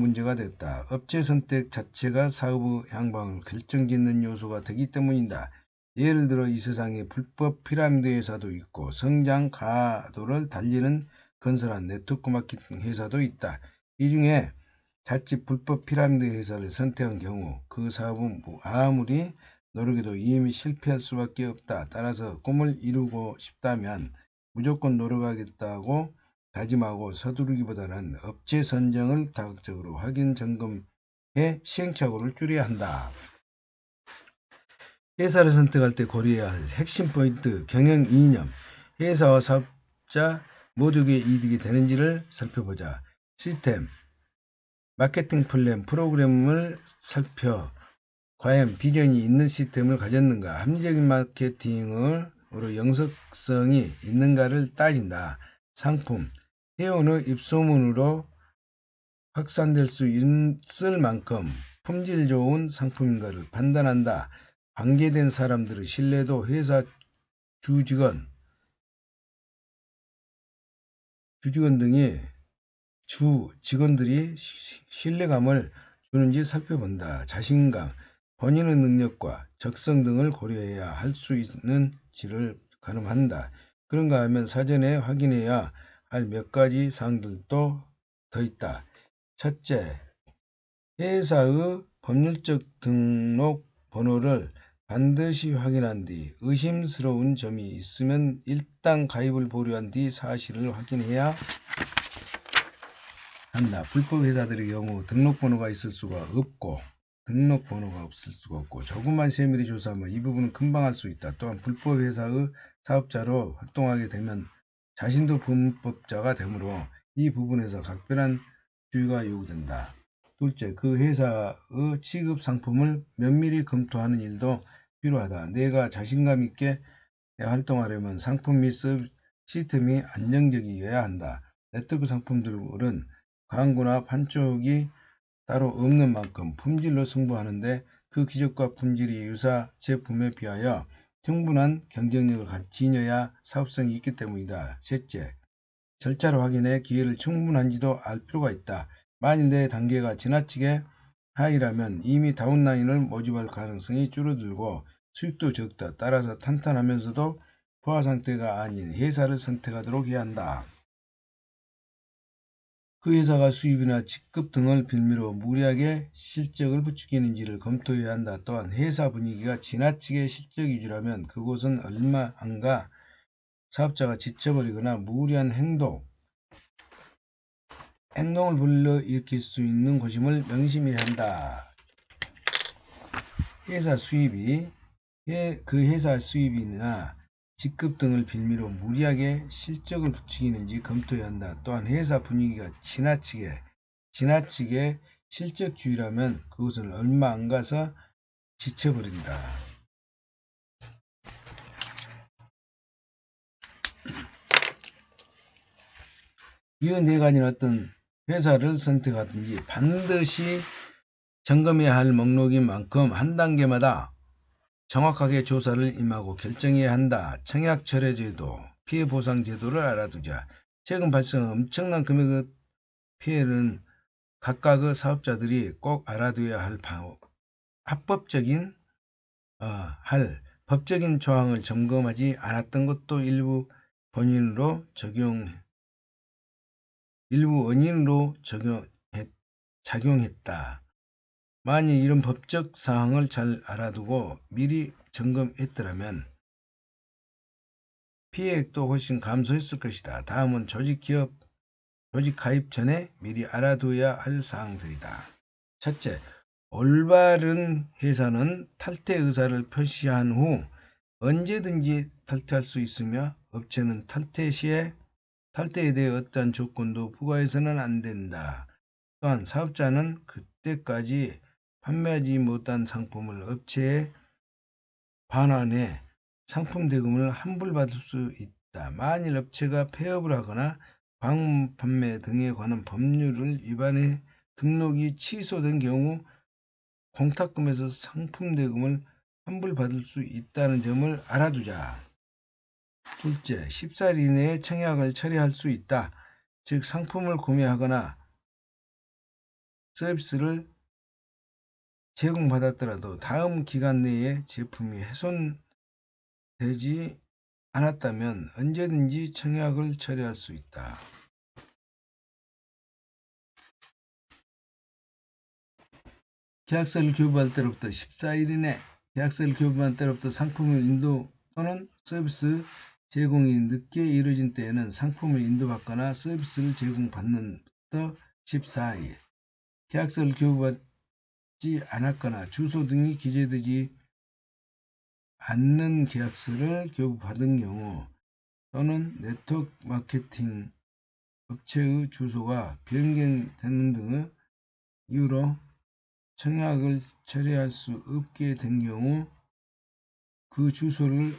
문제가 됐다. 업체 선택 자체가 사업의 향방을 결정짓는 요소가 되기 때문이다. 예를 들어 이 세상에 불법 피라미드 회사도 있고 성장 가도를 달리는 건설한 네트워크 마케팅 회사도 있다. 이 중에 자칫 불법 피라미드 회사를 선택한 경우 그 사업은 아무리 노력해도 이미 실패할 수밖에 없다. 따라서 꿈을 이루고 싶다면 무조건 노력하겠다고 다짐하고 서두르기보다는 업체 선정을 다각적으로 확인 점검해 시행착오를 줄여야 한다. 회사를 선택할 때 고려해야 할 핵심 포인트, 경영 이념, 회사와 사업자 모두에게 이득이 되는지를 살펴보자. 시스템, 마케팅 플랜, 프로그램을 살펴 과연 비전이 있는 시스템을 가졌는가, 합리적인 마케팅으로 영속성이 있는가를 따진다. 상품, 회원의 입소문으로 확산될 수 있을 만큼 품질 좋은 상품인가를 판단한다. 관계된 사람들의 신뢰도, 회사 주직원 등의 직원들이 신뢰감을 주는지 살펴본다. 자신감, 본인의 능력과 적성 등을 고려해야 할 수 있는지를 가늠한다. 그런가 하면 사전에 확인해야 할 몇 가지 사항들도 더 있다. 첫째, 회사의 법률적 등록 번호를 반드시 확인한 뒤 의심스러운 점이 있으면 일단 가입을 보류한 뒤 사실을 확인해야 한다. 불법 회사들의 경우 등록번호가 없을 수가 없고 조금만 세밀히 조사하면 이 부분은 금방 알 수 있다. 또한 불법 회사의 사업자로 활동하게 되면 자신도 범법자가 되므로 이 부분에서 각별한 주의가 요구된다. 둘째, 그 회사의 취급 상품을 면밀히 검토하는 일도 필요하다. 내가 자신감 있게 활동하려면 상품 및 시스템이 안정적이어야 한다. 네트워크 상품들은 광고나 판촉이 따로 없는 만큼 품질로 승부하는데 그 기적과 품질이 유사 제품에 비하여 충분한 경쟁력을 지녀야 사업성이 있기 때문이다. 셋째, 절차를 확인해 기회를 충분한지도 알 필요가 있다. 만일 내 단계가 지나치게 하이라면 이미 다운라인을 모집할 가능성이 줄어들고 수익도 적다. 따라서 탄탄하면서도 포화 상태가 아닌 회사를 선택하도록 해야 한다. 그 회사가 수입이나 직급 등을 빌미로 무리하게 실적을 부추기는지를 검토해야 한다. 또한 회사 분위기가 지나치게 실적 위주라면 그곳은 얼마 안가 사업자가 지쳐버리거나 무리한 행동을 불러일으킬 수 있는 곳임을 명심해야 한다. 회사 수입이나 직급 등을 빌미로 무리하게 실적을 부추기는지 검토해야 한다. 또한 회사 분위기가 지나치게 실적주의라면 그것은 얼마 안 가서 지쳐버린다. 이 네 가지는 어떤 회사를 선택하든지 반드시 점검해야 할 목록인 만큼 한 단계마다 정확하게 조사를 임하고 결정해야 한다. 청약철회제도, 피해보상제도를 알아두자. 최근 발생한 엄청난 금액의 피해는 각각의 사업자들이 꼭 알아둬야 할 합법적인 법적인 조항을 점검하지 않았던 것도 일부 원인으로 작용했다. 만일 이런 법적 사항을 잘 알아두고 미리 점검했더라면 피해액도 훨씬 감소했을 것이다. 다음은 조직 가입 전에 미리 알아둬야 할 사항들이다. 첫째, 올바른 회사는 탈퇴 의사를 표시한 후 언제든지 탈퇴할 수 있으며 업체는 탈퇴에 대해 어떠한 조건도 부과해서는 안 된다. 또한 사업자는 그때까지 판매하지 못한 상품을 업체에 반환해 상품 대금을 환불받을 수 있다. 만일 업체가 폐업을 하거나 방문 판매 등에 관한 법률을 위반해 등록이 취소된 경우 공탁금에서 상품 대금을 환불받을 수 있다는 점을 알아두자. 둘째, 14일 이내에 청약을 처리할 수 있다. 즉 상품을 구매하거나 서비스를 제공받았더라도 다음 기간 내에 제품이 훼손되지 않았다면 언제든지 청약을 처리할 수 있다. 계약서를 교부할 때로부터 14일 이내 계약서를 교부한 때로부터 상품을 인도 또는 서비스 제공이 늦게 이루어진 때에는 상품을 인도받거나 서비스를 제공받는 부터 14일 계약서를 교부받지 않았거나 주소 등이 기재되지 않는 계약서를 교부받은 경우 또는 네트워크 마케팅 업체의 주소가 변경되는 등의 이유로 청약을 처리할 수 없게 된 경우 그 주소를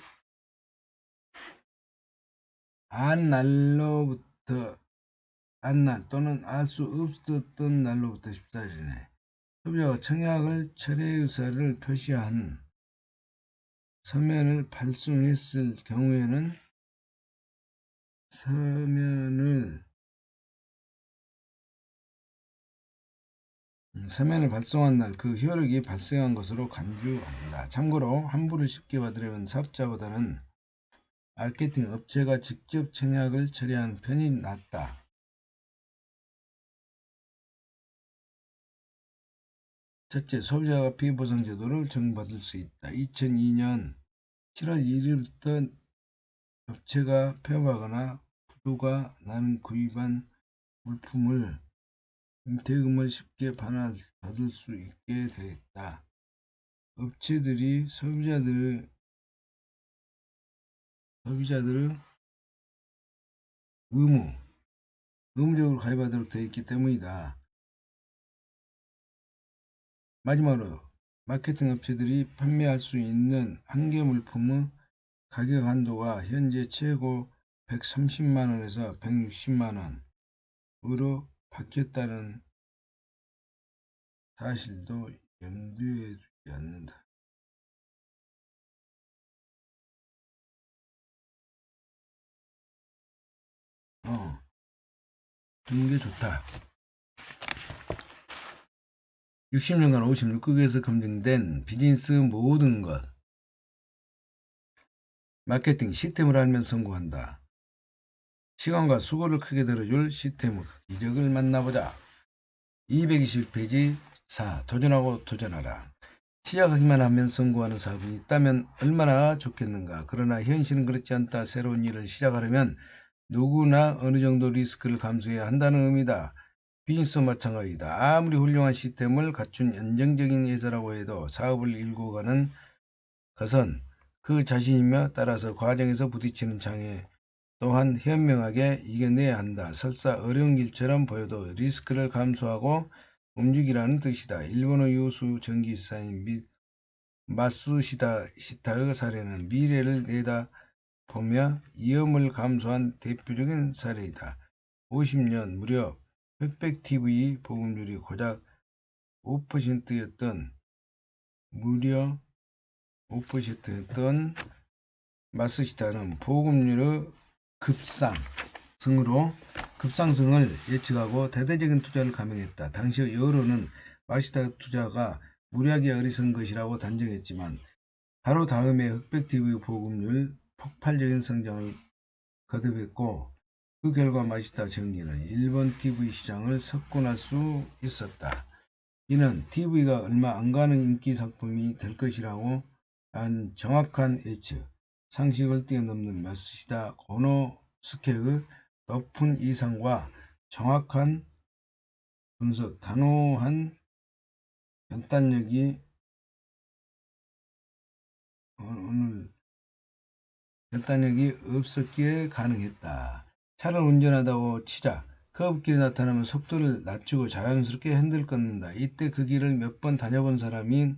안날 또는 알 수 없었던 날로부터 14일 이내 소비자가 청약을 철회 의사를 표시한 서면을 발송했을 경우에는 서면을 발송한 날 그 효력이 발생한 것으로 간주한다. 참고로 환불을 쉽게 받으려면 사업자보다는 마케팅 업체가 직접 청약을 처리하는 편이 낫다. 첫째, 소비자가 피해보상 제도를 적용받을 수 있다. 2002년 7월 1일부터 업체가 폐업하거나 부도가 나는 구입한 물품을 대금을 쉽게 반환받을 수 있게 되었다. 업체들이 소비자들의 의무적으로 가입하도록 되어 있기 때문이다. 마지막으로 마케팅 업체들이 판매할 수 있는 한 개 물품의 가격 한도가 현재 최고 130만원에서 160만원으로 바뀌었다는 사실도 염두에 두지 않는다. 두는 게 좋다. 60년간 56국에서 검증된 비즈니스 모든 것 마케팅 시스템을 알면 성공한다. 시간과 수고를 크게 들어줄 시스템의 이적을 만나보자. 221페이지 4. 도전하고 도전하라. 시작하기만 하면 성공하는 사업이 있다면 얼마나 좋겠는가. 그러나 현실은 그렇지 않다. 새로운 일을 시작하려면 누구나 어느 정도 리스크를 감수해야 한다는 의미다. 비즈니스도 마찬가지다. 아무리 훌륭한 시스템을 갖춘 안정적인 회사라고 해도 사업을 일구 가는 것은 그 자신이며 따라서 과정에서 부딪히는 장애 또한 현명하게 이겨내야 한다. 설사 어려운 일처럼 보여도 리스크를 감수하고 움직이라는 뜻이다. 일본의 요수 전기사인 및 마쓰시타의 사례는 미래를 내다보며 위험을 감수한 대표적인 사례이다. 50년 무렵 흑백 보급률이 고작 5%였던 마쓰시타는 보급률의 급상승을 예측하고 대대적인 투자를 감행했다. 당시 여론은 마쓰시타 투자가 무리하게 어리석은 것이라고 단정했지만 바로 다음에 흑백TV 보급률 폭발적인 성장을 거듭했고 그 결과 마시다 정리는 일본 TV 시장을 석권할 수 있었다. 이는 TV가 얼마 안 가는 인기 상품이 될 것이라고 한 정확한 예측, 상식을 뛰어넘는 마시다 고노스케의 높은 이상과 정확한 분석, 단호한 결단력이 없었기에 가능했다. 차를 운전하다고 치자 커브길이 나타나면 속도를 낮추고 자연스럽게 핸들을 꺾는다. 이때 그 길을 몇 번 다녀본 사람은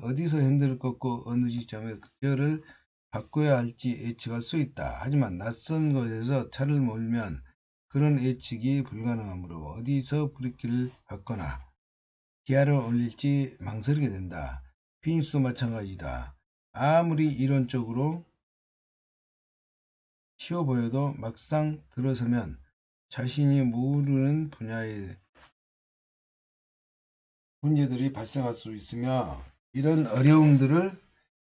어디서 핸들을 꺾고 어느 시점에 기어를 바꿔야 할지 예측할 수 있다. 하지만 낯선 곳에서 차를 몰면 그런 예측이 불가능하므로 어디서 브레이크를 밟거나 기아를 올릴지 망설이게 된다. 피니스도 마찬가지다. 아무리 이론적으로 쉬워 보여도 막상 들어서면 자신이 모르는 분야의 문제들이 발생할 수 있으며 이런 어려움들을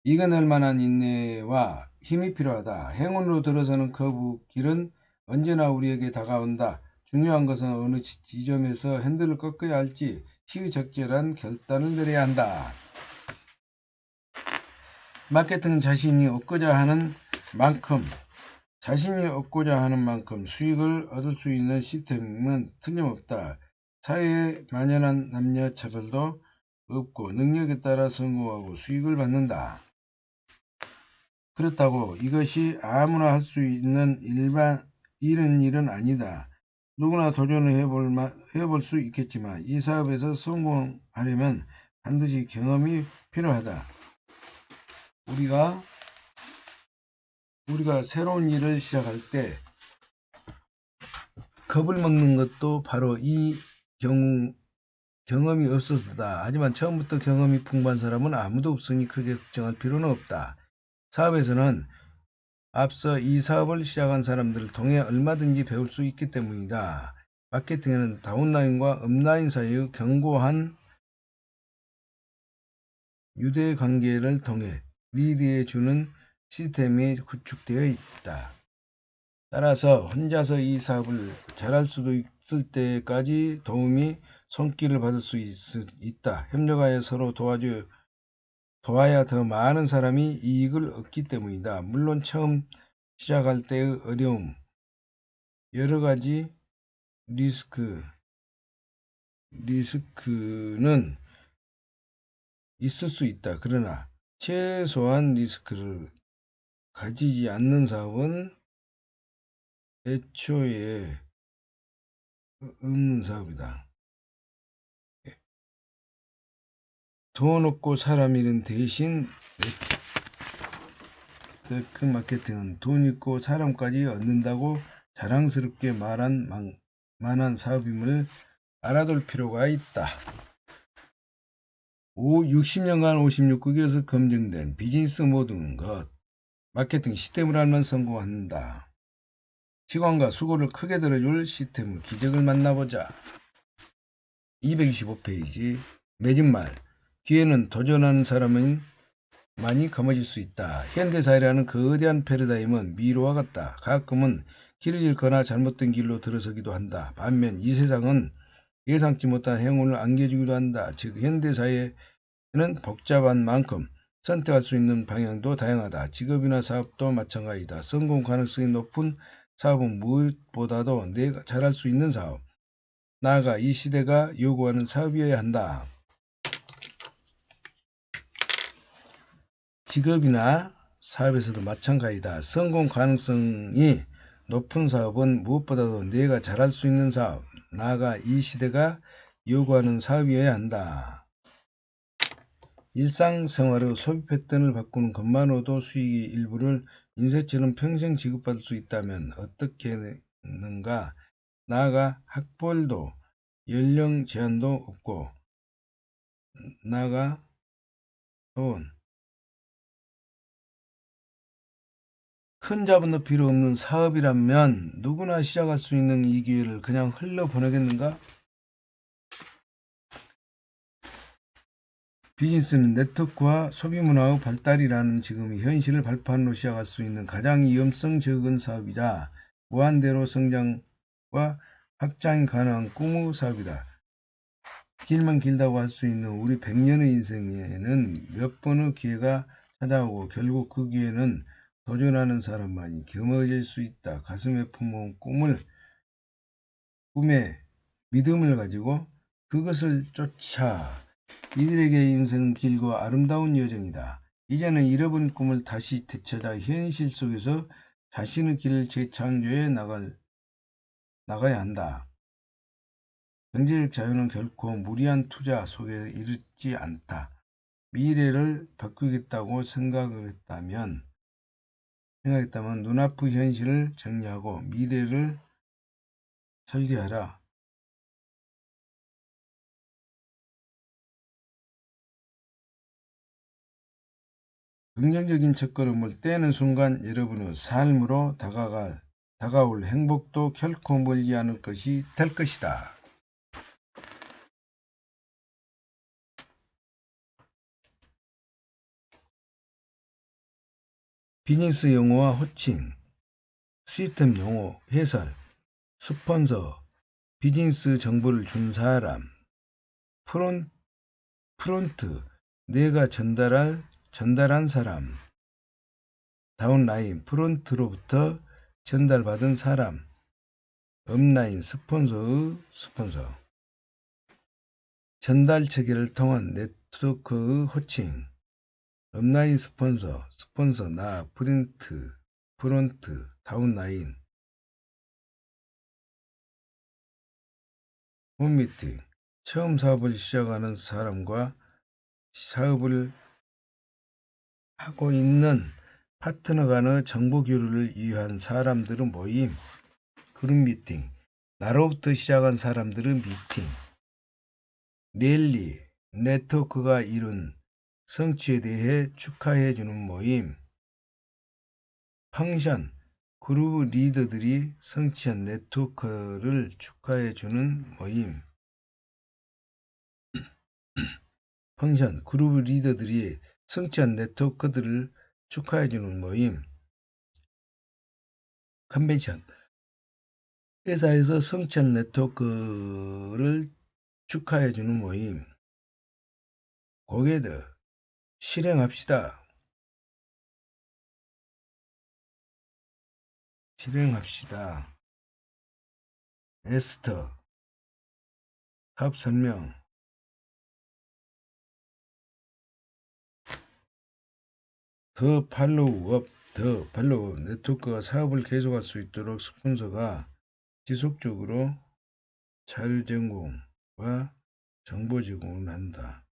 이겨낼 만한 인내와 힘이 필요하다. 행운으로 들어서는 커브길은 언제나 우리에게 다가온다. 중요한 것은 어느 지점에서 핸들을 꺾어야 할지 시의적절한 결단을 내려야 한다. 마케팅은 자신이 얻고자 하는 만큼 수익을 얻을 수 있는 시스템은 틀림없다. 사회에 만연한 남녀 차별도 없고 능력에 따라 성공하고 수익을 받는다. 그렇다고 이것이 아무나 할 수 있는 이런 일은 아니다. 누구나 도전을 해볼 수 있겠지만 이 사업에서 성공하려면 반드시 경험이 필요하다. 우리가 새로운 일을 시작할 때 겁을 먹는 것도 바로 이 경험이 없어서다. 하지만 처음부터 경험이 풍부한 사람은 아무도 없으니 크게 걱정할 필요는 없다. 사업에서는 앞서 이 사업을 시작한 사람들을 통해 얼마든지 배울 수 있기 때문이다. 마케팅에는 다운라인과 업라인 사이의 견고한 유대관계를 통해 리드해주는 시스템이 구축되어 있다. 따라서 혼자서 이 사업을 잘할 수도 있을 때까지 도움이 손길을 받을 수 있다. 협력하여 서로 도와야 더 많은 사람이 이익을 얻기 때문이다. 물론 처음 시작할 때의 어려움, 여러 가지 리스크는 있을 수 있다. 그러나 최소한 리스크를 가지지 않는 사업은 애초에 없는 사업이다. 돈 없고 사람 잃은 대신 네트워크 마케팅은 돈 있고 사람까지 얻는다고 자랑스럽게 말한 만한 사업임을 알아둘 필요가 있다. 60년간 56국에서 검증된 비즈니스 모든 것 마케팅 시스템을 알면 성공한다. 시간과 수고를 크게 들어줄 시스템 기적을 만나보자. 225페이지 매진말 뒤에는 도전하는 사람은 많이 거머쥘 수 있다. 현대사회라는 거대한 패러다임은 미로와 같다. 가끔은 길을 잃거나 잘못된 길로 들어서기도 한다. 반면 이 세상은 예상치 못한 행운을 안겨주기도 한다. 즉 현대사회는 복잡한 만큼 선택할 수 있는 방향도 다양하다. 직업이나 사업도 마찬가지다. 성공 가능성이 높은 사업은 무엇보다도 내가 잘할 수 있는 사업, 나아가 이 시대가 요구하는 사업이어야 한다. 직업이나 사업에서도 마찬가지다. 성공 가능성이 높은 사업은 무엇보다도 내가 잘할 수 있는 사업, 나아가 이 시대가 요구하는 사업이어야 한다. 일상생활의 소비 패턴을 바꾸는 것만으로도 수익의 일부를 인쇄처럼 평생 지급받을 수 있다면 어떻게 하는가? 나아가 학벌도 연령 제한도 없고 나아가 큰 자본도 필요 없는 사업이라면 누구나 시작할 수 있는 이 기회를 그냥 흘려보내겠는가? 비즈니스는 네트워크와 소비문화의 발달이라는 지금의 현실을 발판으로 시작할 수 있는 가장 위험성 적은 사업이자 무한대로 성장과 확장이 가능한 꿈의 사업이다. 길면 길다고 할 수 있는 우리 100년의 인생에는 몇 번의 기회가 찾아오고 결국 그 기회는 도전하는 사람만이 겸허해질 수 있다. 가슴에 품은 꿈에 믿음을 가지고 그것을 쫓아. 이들에게 인생은 길고 아름다운 여정이다. 이제는 잃어버린 꿈을 다시 되찾아 현실 속에서 자신의 길을 재창조해 나가야 한다. 경제적 자유는 결코 무리한 투자 속에 이르지 않다. 미래를 바꾸겠다고 생각했다면 눈앞의 현실을 정리하고 미래를 설계하라. 긍정적인 첫걸음을 떼는 순간 여러분의 삶으로 다가올 행복도 결코 멀지 않을 것이 될 것이다. 비즈니스 용어와 호칭, 시스템 용어, 해설, 스폰서, 비즈니스 정보를 준 사람, 프론트, 내가 전달한 사람, 다운라인, 프론트로부터 전달받은 사람, 업라인, 스폰서의 스폰서, 전달 체계를 통한 네트워크의 호칭, 업라인 스폰서, 나, 프론트, 다운라인, 홈미팅, 처음 사업을 시작하는 사람과 사업을 하고 있는 파트너 간의 정보 교류를 위한 사람들의 모임, 그룹 미팅, 나로부터 시작한 사람들의 미팅, 랠리, 네트워크가 이룬 성취에 대해 축하해주는 모임, 펑션, 그룹 리더들이 성취한 네트워크를 축하해주는 모임, 펑션, 그룹 리더들이 성취한 네트워크들을 축하해주는 모임, 컨벤션, 회사에서 성취한 네트워크를 축하해주는 모임, 고객들, 실행합시다. 에스터, 사업 설명, 더 팔로우업, 네트워크가 사업을 계속할 수 있도록 스폰서가 지속적으로 자료 제공과 정보 제공을 한다.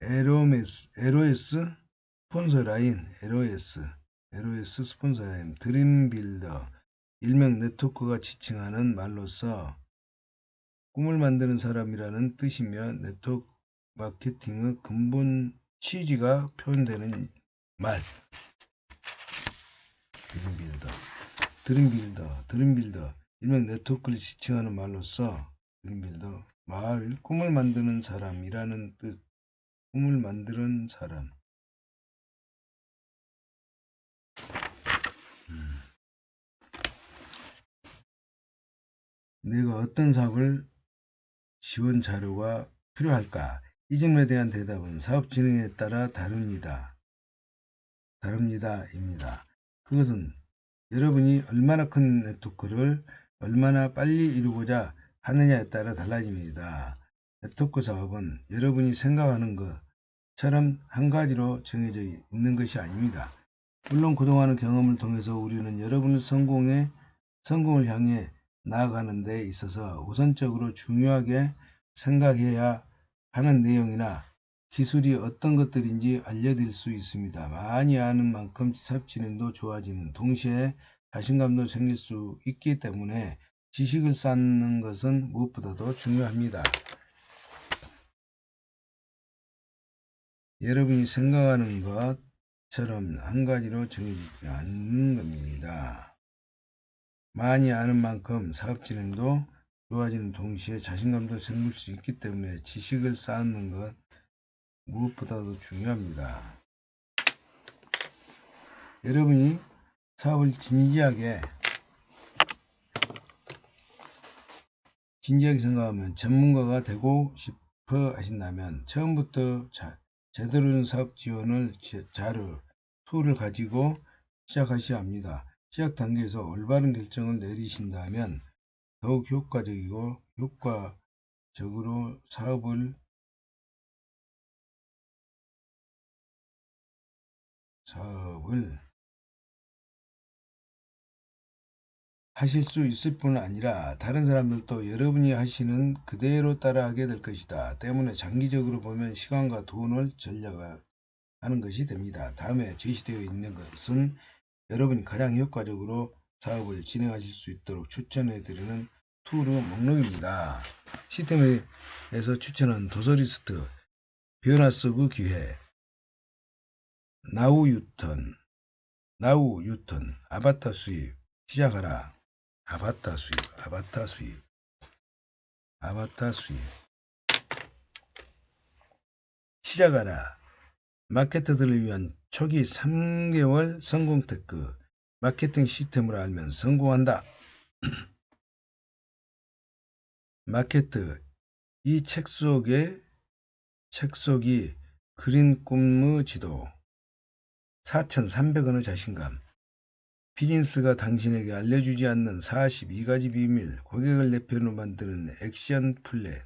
LOS 스폰서 라인, LOS 스폰서 라인, 드림빌더, 일명 네트워크가 지칭하는 말로서 꿈을 만드는 사람이라는 뜻이며 네트워크 마케팅의 근본 취지가 표현되는 말. 드림빌더, 일명 네트워크를 지칭하는 말로서 드림빌더, 꿈을 만드는 사람이라는 뜻. 꿈을 만드는 사람. 내가 어떤 사업을 지원 자료가 필요할까? 이 질문에 대한 대답은 사업 진행에 따라 다릅니다. 입니다. 그것은 여러분이 얼마나 큰 네트워크를 얼마나 빨리 이루고자 하느냐에 따라 달라집니다. 네트워크 사업은 여러분이 생각하는 것처럼 한 가지로 정해져 있는 것이 아닙니다. 물론 그동안의 경험을 통해서 우리는 여러분의 성공을 향해 나아가는 데 있어서 우선적으로 중요하게 생각해야 하는 내용이나 기술이 어떤 것들인지 알려드릴 수 있습니다. 많이 아는 만큼 사업 진행도 좋아지는 동시에 자신감도 생길 수 있기 때문에 지식을 쌓는 것은 무엇보다도 중요합니다. 여러분이 생각하는 처럼 한 가지로 정해지지 않는 겁니다. 많이 아는 만큼 사업 진행도 좋아지는 동시에 자신감도 생길 수 있기 때문에 지식을 쌓는 것 무엇보다도 중요합니다. 여러분이 사업을 진지하게 생각하면 전문가가 되고 싶어 하신다면 처음부터 제대로 된 사업 지원을 자료, 툴을 가지고 시작하셔야 합니다. 시작 단계에서 올바른 결정을 내리신다면 더욱 효과적이고 효과적으로 사업을 하실 수 있을 뿐 아니라 다른 사람들도 여러분이 하시는 그대로 따라하게 될 것이다. 때문에 장기적으로 보면 시간과 돈을 절약하는 것이 됩니다. 다음에 제시되어 있는 것은 여러분이 가장 효과적으로 사업을 진행하실 수 있도록 추천해 드리는 툴의 목록입니다. 시스템에서 추천한 도서 리스트, 변화 속의 기회, 나우 유턴, 아바타 수입, 시작하라. 아바타 수입. 시작하라. 마케터들을 위한 초기 3개월 성공 테크. 마케팅 시스템을 알면 성공한다. 마케트. 이 책 속이 그린 꿈의 지도. 4,300원의 자신감. 비즈니스가 당신에게 알려주지 않는 42가지 비밀. 고객을 내 편으로 만드는 액션 플랜.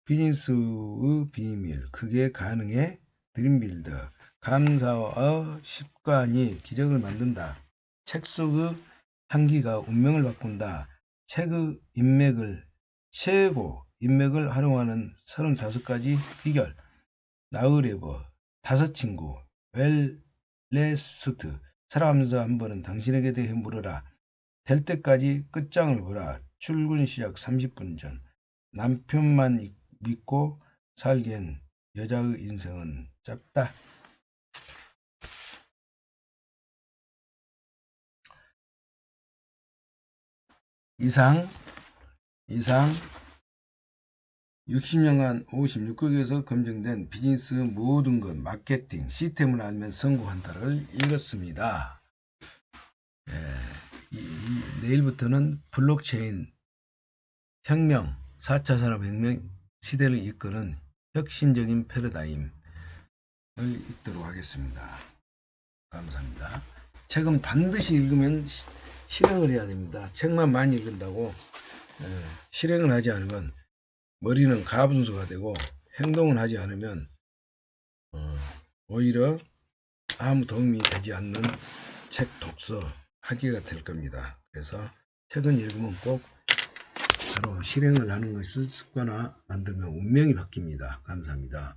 비즈니스의 비밀. 그게 가능해? 드림빌더. 감사와 습관이 기적을 만든다. 책 속의 향기가 운명을 바꾼다. 최고 인맥을 활용하는 35가지 비결. 나우레버. 5친구. 웰레스트. 살아가면서 한 번은 당신에게 대해 물어라. 될 때까지 끝장을 보라. 출근 시작 30분 전. 남편만 믿고 살기엔 여자의 인생은 짧다. 이상 60년간 56국에서 검증된 비즈니스 모든 것 마케팅 시스템을 알면 성공한다를 읽었습니다. 내일부터는 블록체인 혁명 4차 산업혁명 시대를 이끄는 혁신적인 패러다임을 읽도록 하겠습니다. 감사합니다. 책은 반드시 읽으면 실행을 해야 됩니다. 책만 많이 읽는다고 실행을 하지 않으면 머리는 가분수가 되고 행동을 하지 않으면 오히려 아무 도움이 되지 않는 책 독서 하기가 될 겁니다. 그래서 책은 읽으면 꼭 바로 실행을 하는 것을 습관화 만들면 운명이 바뀝니다. 감사합니다.